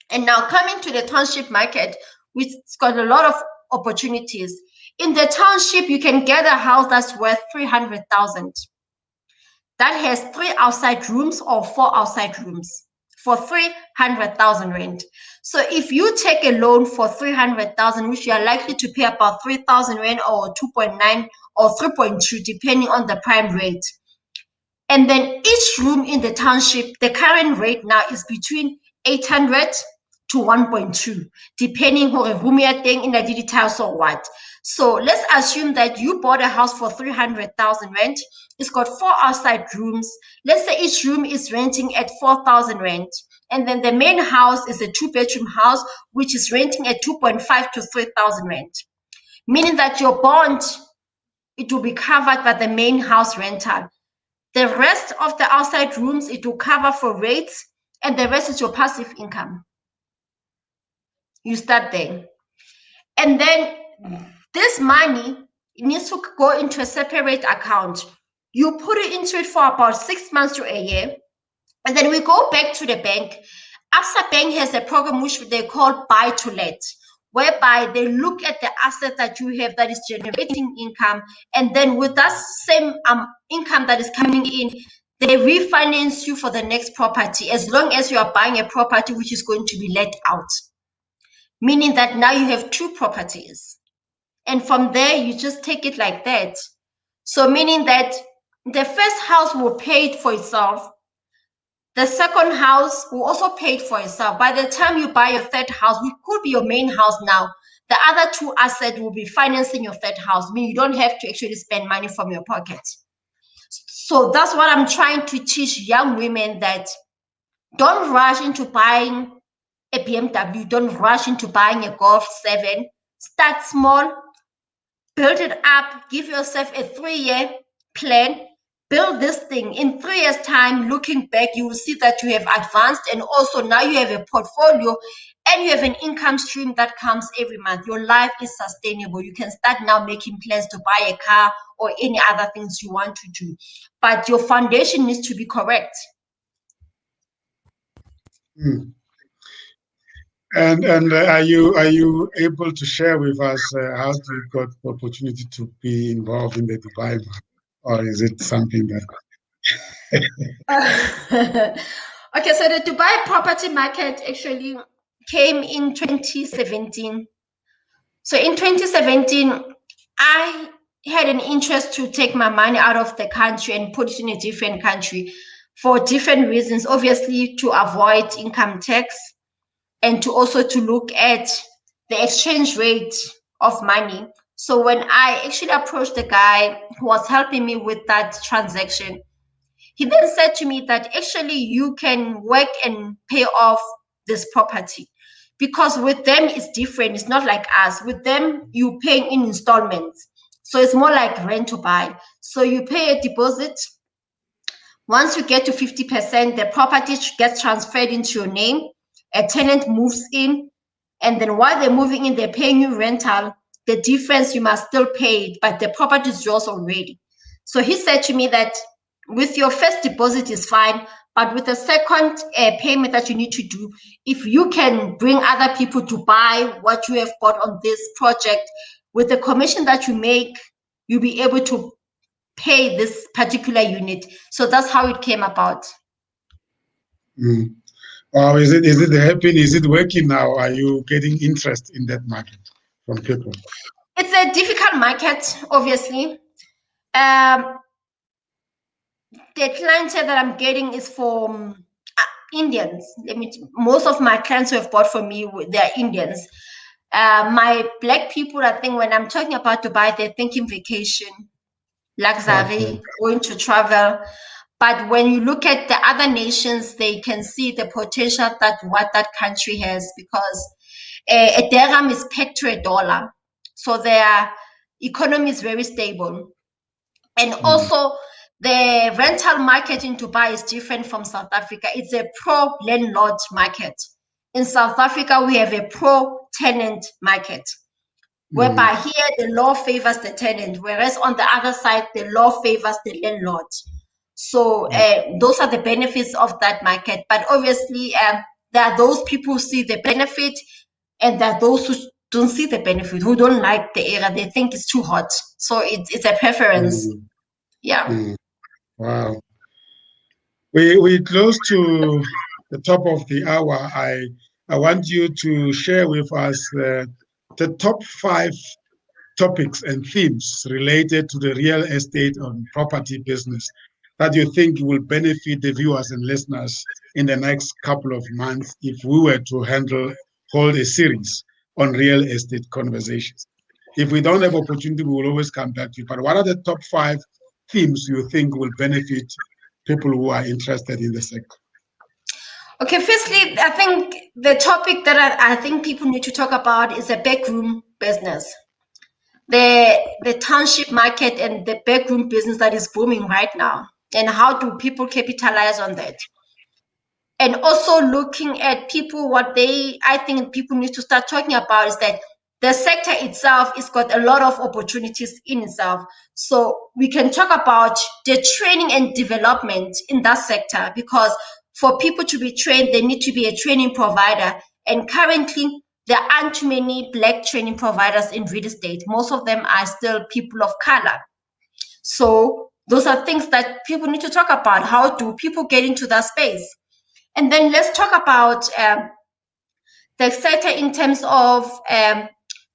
S2: And now coming to the township market, which has got a lot of opportunities. In the township, you can get a house that's worth 300,000. That has 3 outside rooms or 4 outside rooms. for 300,000 rand. So if you take a loan for 300,000, which you are likely to pay about 3,000 rand or 2.9 or 3.2, depending on the prime rate. And then each room in the township, the current rate now is between 800 to 1.2, depending on the room you're staying in the details or what. So let's assume that you bought a house for 300,000 rent. It's got 4 outside rooms. Let's say each room is renting at 4,000 rent. And then the main house is a 2-bedroom house, which is renting at 2.5 to 3,000 rent. Meaning that your bond, it will be covered by the main house rental. The rest of the outside rooms, it will cover for rates, and the rest is your passive income. You start there. And then this money needs to go into a separate account. You put it into it for about 6 months to a year, and then we go back to the bank. Absa Bank has a program which they call buy to let, whereby they look at the asset that you have that is generating income, and then with that same income that is coming in, they refinance you for the next property, as long as you are buying a property which is going to be let out. Meaning that now you have 2 properties. And from there, you just take it like that. So meaning that the first house will pay for itself. The second house will also pay for itself. By the time you buy your third house, which could be your main house now, the other 2 assets will be financing your third house. I mean, you don't have to actually spend money from your pocket. So that's what I'm trying to teach young women, that don't rush into buying a BMW, don't rush into buying a Golf 7. Start small, build it up, give yourself a 3-year plan, build this thing. In 3 years' time, looking back, you will see that you have advanced, and also now you have a portfolio and you have an income stream that comes every month. Your life is sustainable. You can start now making plans to buy a car or any other things you want to do. But your foundation needs to be correct.
S1: And are you able to share with us how you got the opportunity to be involved in the Dubai market, or is it something that?
S2: Okay, so the Dubai property market actually came in 2017. So in 2017, I had an interest to take my money out of the country and put it in a different country for different reasons. Obviously, to avoid income tax, and to also to look at the exchange rate of money. So when I actually approached the guy who was helping me with that transaction, he then said to me that actually you can work and pay off this property, because with them it's different. It's not like us. With them, you pay in installments. So it's more like rent to buy. So you pay a deposit. Once you get to 50%, the property gets transferred into your name. A tenant moves in, and then while they're moving in, they're paying you rental. The difference you must still pay it, but the property is yours already. So he said to me that with your first deposit is fine, but with the second payment that you need to do, if you can bring other people to buy what you have got on this project, with the commission that you make, you'll be able to pay this particular unit. So that's how it came about.
S1: Wow, is it happening? Is it working now? Are you getting interest in that market from people?
S2: It's a difficult market, obviously. The clientele that I'm getting is from Indians. Most of my clients who have bought from me, they're Indians. My black people, I think when I'm talking about Dubai, they're thinking vacation, luxury, going to travel. But when you look at the other nations, they can see the potential that what that country has, because a dirham is pegged to a dollar. So their economy is very stable. And also, the rental market in Dubai is different from South Africa. It's a pro-landlord market. In South Africa, we have a pro-tenant market, whereby here the law favors the tenant, whereas on the other side, the law favors the landlord. So those are the benefits of that market. But obviously, there are those people who see the benefit, and there are those who don't see the benefit, who don't like the area. They think it's too hot. So it's a preference. Yeah.
S1: Wow. We're close to the top of the hour, I want you to share with us the top 5 topics and themes related to the real estate and property business that you think will benefit the viewers and listeners in the next couple of months if we were to hold a series on real estate conversations. If we don't have opportunity, we will always come back to you. But what are the top 5 themes you think will benefit people who are interested in the sector?
S2: Okay, firstly, I think the topic that I think people need to talk about is the backroom business. The township market and the backroom business that is booming right now. And how do people capitalize on that? And also looking at people, I think people need to start talking about is that the sector itself has got a lot of opportunities in itself. So we can talk about the training and development in that sector, because for people to be trained, they need to be a training provider. And currently, there aren't too many Black training providers in real estate. Most of them are still people of color. So those are things that people need to talk about. How do people get into that space? And then let's talk about the sector in terms of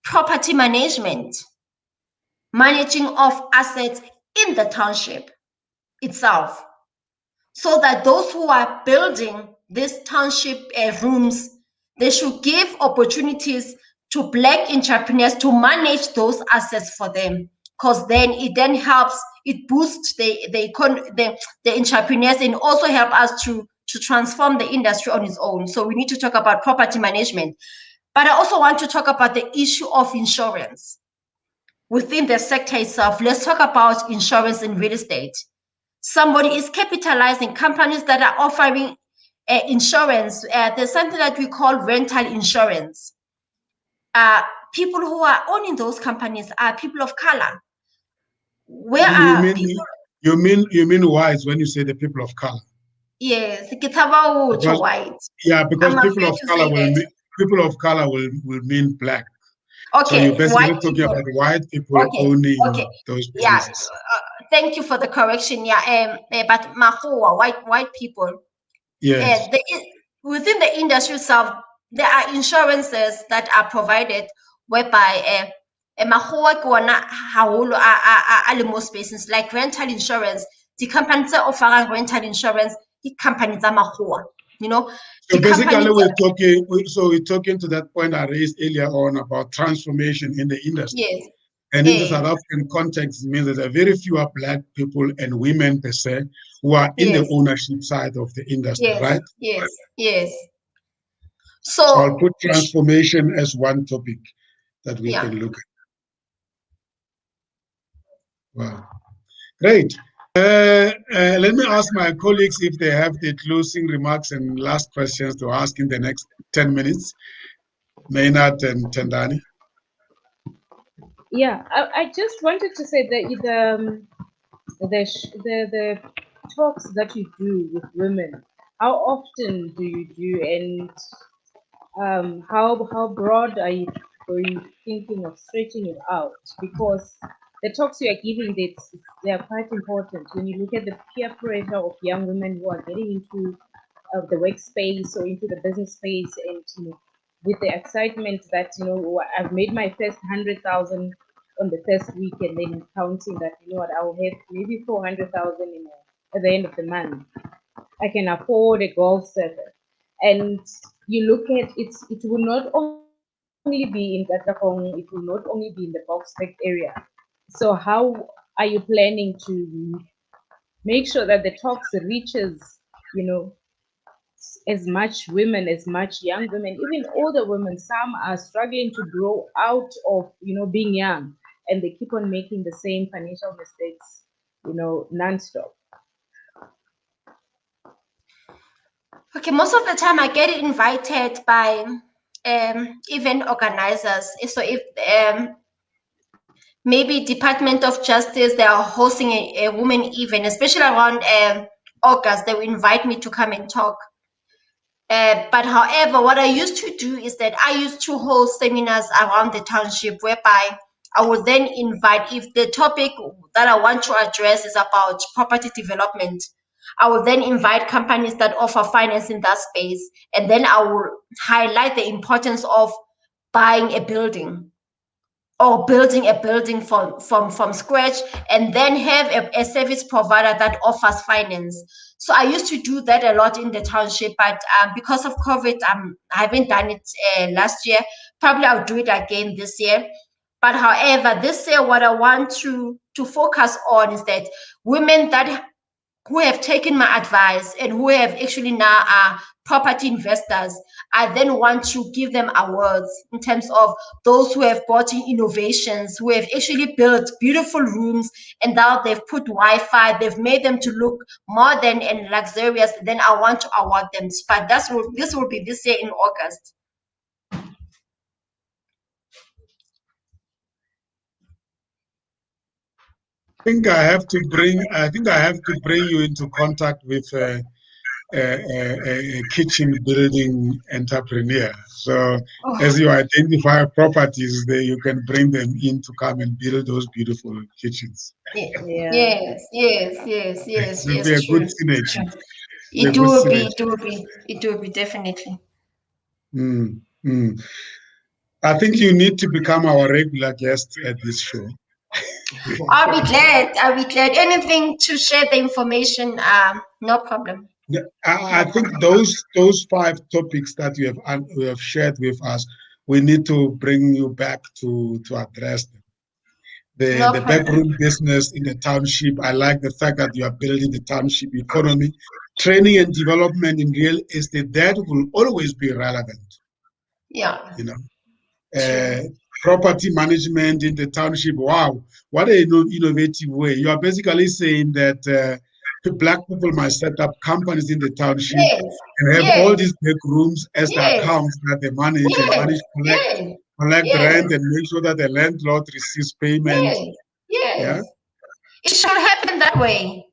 S2: property management, managing of assets in the township itself, so that those who are building these township rooms, they should give opportunities to Black entrepreneurs to manage those assets for them, because then it helps, it boosts the entrepreneurs, and also help us to transform the industry on its own. So we need to talk about property management. But I also want to talk about the issue of insurance within the sector itself. Let's talk about insurance in real estate. Somebody is capitalizing, companies that are offering insurance. There's something that we call rental insurance. People who are owning those companies are people of color.
S1: You mean whites when you say the people of color?
S2: Yes, because, white.
S1: Yeah, because people of color will mean Black.
S2: Okay,
S1: so you're basically talking about white people owning those businesses.
S2: Yeah, thank you for the correction. Yeah, but Mahua, white people.
S1: Yes.
S2: Within the industry itself, there are insurances that are provided whereby Mahua kona haholo a most spaces, like rental insurance. The companies are offering rental insurance, the companies are Mahua. You know,
S1: so basically we're talking to that point I raised earlier on about transformation in the industry.
S2: Yes.
S1: And in the South African context, it means that there are very few Black people and women per se who are in the ownership side of the industry, right?
S2: Yes. So
S1: I'll put transformation as one topic that we can look at. Wow, great. Let me ask my colleagues if they have the closing remarks and last questions to ask in the next 10 minutes. Maynard and Tendani.
S4: Yeah, I just wanted to say that the talks that you do with women, how often do you do, and how broad are you thinking of stretching it out? Because the talks you are giving, they are quite important when you look at the peer pressure of young women who are getting into the workspace or into the business space, and with the excitement that I've made my first 100,000 on the first week, and then counting that I will have maybe 400,000 at the end of the month. I can afford a golf server, and you look at it. It will not only be in Katlehong, it will not only be in the Boksburg area. So how are you planning to make sure that the talks reaches as much women, as much young women, even older women? Some are struggling to grow out of being young, and they keep on making the same financial mistakes non-stop.
S2: Okay, most of the time I get invited by event organizers. So if maybe Department of Justice, they are hosting a women event, especially around August, they will invite me to come and talk. But however, what I used to do is that I used to host seminars around the township, whereby I would then invite, if the topic that I want to address is about property development, I will then invite companies that offer finance in that space, and then I will highlight the importance of buying a building or building a building from scratch, and then have a service provider that offers finance. So I used to do that a lot in the township, but because of COVID, I haven't done it last year. Probably I'll do it again this year. But however, this year, what I want to focus on is that women that who have taken my advice and who have actually now are property investors, I then want to give them awards in terms of those who have brought in innovations, who have actually built beautiful rooms, and now they've put Wi-Fi, they've made them to look modern and luxurious. Then I want to award them. But this will be this year in August.
S1: I think I have to bring you into contact with a kitchen building entrepreneur. So as you identify properties there, you can bring them in to come and build those beautiful kitchens.
S2: Yes,
S1: It will be a good synergy.
S2: It will be definitely.
S1: I think you need to become our regular guest at this show.
S2: I'll be glad. Anything to share the information, no problem.
S1: I think those 5 topics that you have shared with us, we need to bring you back to address them. The backroom business in the township. I like the fact that you are building the township economy. Training and development in real estate, that will always be relevant.
S2: Yeah.
S1: You know, property management in the township. Wow, what an innovative way. You are basically saying that Black people must set up companies in the township and have all these back rooms as the accounts that they manage and manage collect rent and make sure that the landlord receives payment.
S2: Yeah. It should happen that way.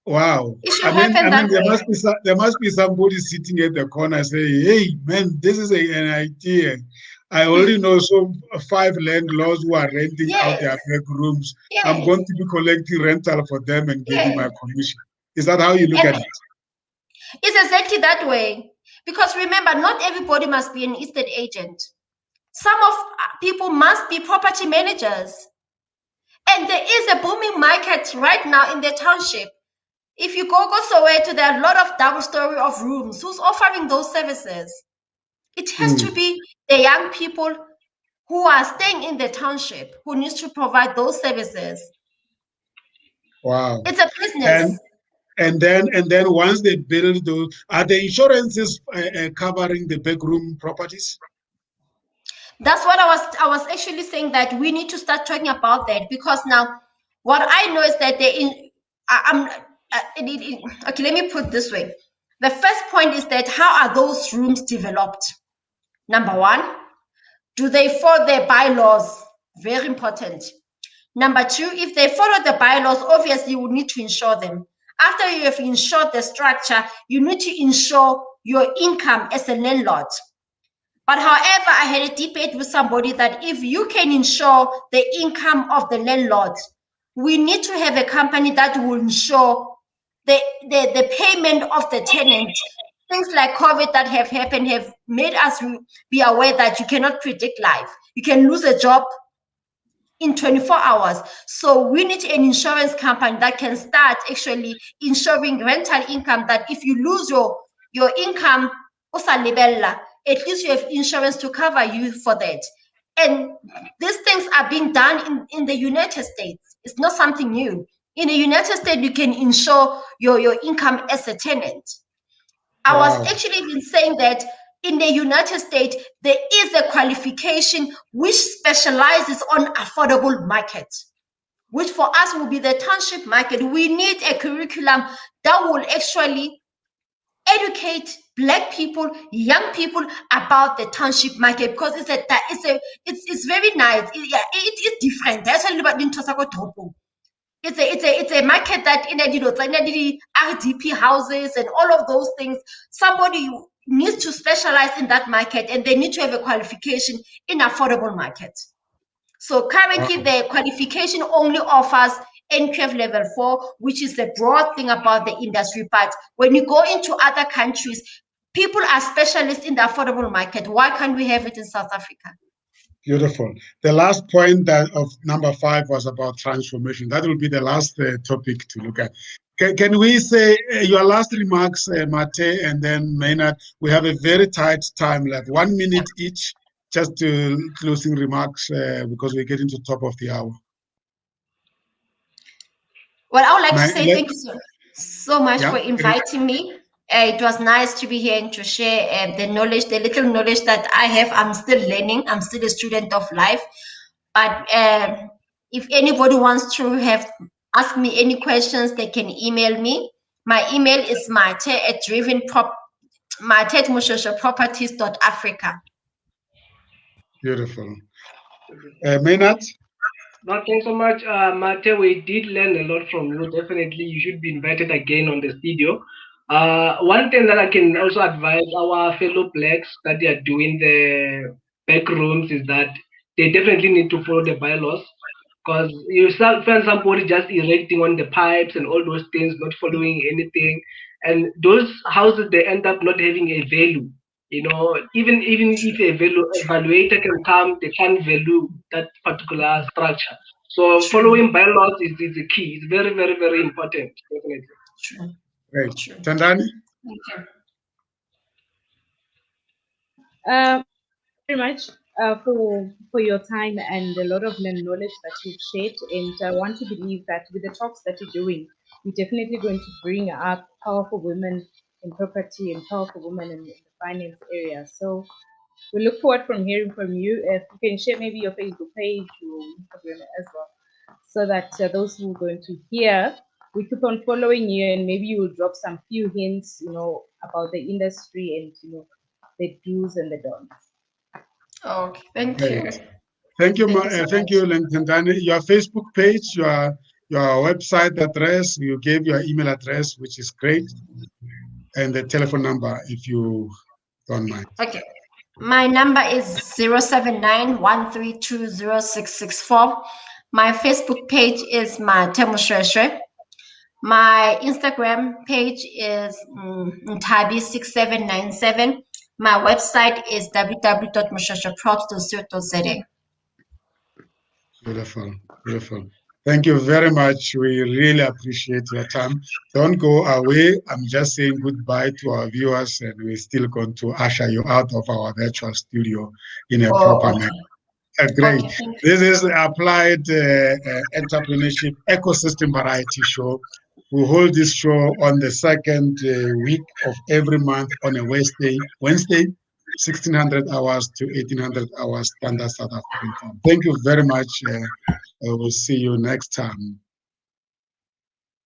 S1: Wow. I mean, there must be somebody sitting at the corner saying, hey, man, this is an idea. I already know some 5 landlords who are renting out their back rooms. I'm going to be collecting rental for them and getting my commission. Is that how you look at it?
S2: It's exactly that way. Because remember, not everybody must be an estate agent. Some of people must be property managers. And there is a booming market right now in the township. If you go Soweto, there are a lot of double story of rooms. Who's offering those services? It has to be the young people who are staying in the township who needs to provide those services.
S1: Wow.
S2: It's a business.
S1: And then once they build those, are the insurances covering the backroom properties?
S2: That's what I was actually saying, that we need to start talking about that, because now what I know is that okay, let me put it this way. The first point is that how are those rooms developed? Number 1, do they follow their bylaws? Very important. Number 2, if they follow the bylaws, obviously you will need to insure them. After you have insured the structure, you need to insure your income as a landlord. But however, I had a debate with somebody that if you can insure the income of the landlord, we need to have a company that will insure the payment of the tenant. Things like COVID that have happened have made us be aware that you cannot predict life. You can lose a job in 24 hours. So we need an insurance company that can start actually insuring rental income, that if you lose your income, at least you have insurance to cover you for that. And these things are being done in the United States. It's not something new. In the United States, you can insure your income as a tenant. I was actually been saying that in the United States, there is a qualification which specializes on affordable market, which for us will be the township market. We need a curriculum that will actually educate Black people, young people about the township market, because it's very nice. It is different. That's only about it's a market that in the RDP houses and all of those things. Somebody needs to specialize in that market, and they need to have a qualification in affordable market. So currently the qualification only offers NQF level 4, which is the broad thing about the industry. But when you go into other countries, people are specialists in the affordable market. Why can't we have it in South Africa?
S1: Beautiful. The last point that of number 5 was about transformation. That will be the last topic to look at. Can we say your last remarks, Mathe, and then Maynard? We have a very tight time left, 1 minute each, just to closing remarks because we're getting to the top of the hour.
S2: Well, I would like to say thank you so much for inviting me. It was nice to be here and to share the knowledge, the little knowledge that I have. I'm still learning. I'm still a student of life. But if anybody wants to ask me any questions, they can email me. My email is Mathe@Moshoeshoe
S1: Beautiful. Maynard?
S3: No, thanks so much, Mathe. We did learn a lot from you. Definitely, you should be invited again on the studio. One thing that I can also advise our fellow blacks that they are doing the back rooms is that they definitely need to follow the bylaws, because you find somebody just erecting on the pipes and all those things, not following anything, and those houses, they end up not having a value. You know, even if a evaluator can come, they can't value that particular structure. So following bylaws is the key. It's very, very, very important. Definitely.
S2: True.
S1: Great. Thandani?
S4: Very much for your time and a lot of knowledge that you've shared. And I want to believe that with the talks that you're doing, you're definitely going to bring up powerful women in property and powerful women in the finance area. So we look forward from hearing from you. If you can share maybe your Facebook page or Instagram as well, so that those who are going to hear, we keep on following you, and maybe you will drop some few hints, about the industry and the do's and the don'ts.
S2: Okay, thank you.
S1: Thank you, thank you, Thandani. Your Facebook page, your website address, you gave your email address, which is great, and the telephone number, if you don't mind.
S2: Okay. My number is 079-132-0664. My Facebook page is Mathe Moshoeshoe. My Instagram page is Ntabi6797. My website is www.moshoeshoeprops.co.za.
S1: Beautiful, beautiful. Thank you very much. We really appreciate your time. Don't go away. I'm just saying goodbye to our viewers, and we're still going to usher you out of our virtual studio in a proper manner. Great.
S2: Okay,
S1: this is Applied Entrepreneurship Ecosystem Variety Show. We hold this show on the second week of every month on a Wednesday, 1600 hours to 1800 hours standard South African time. Thank you very much. We'll see you next time.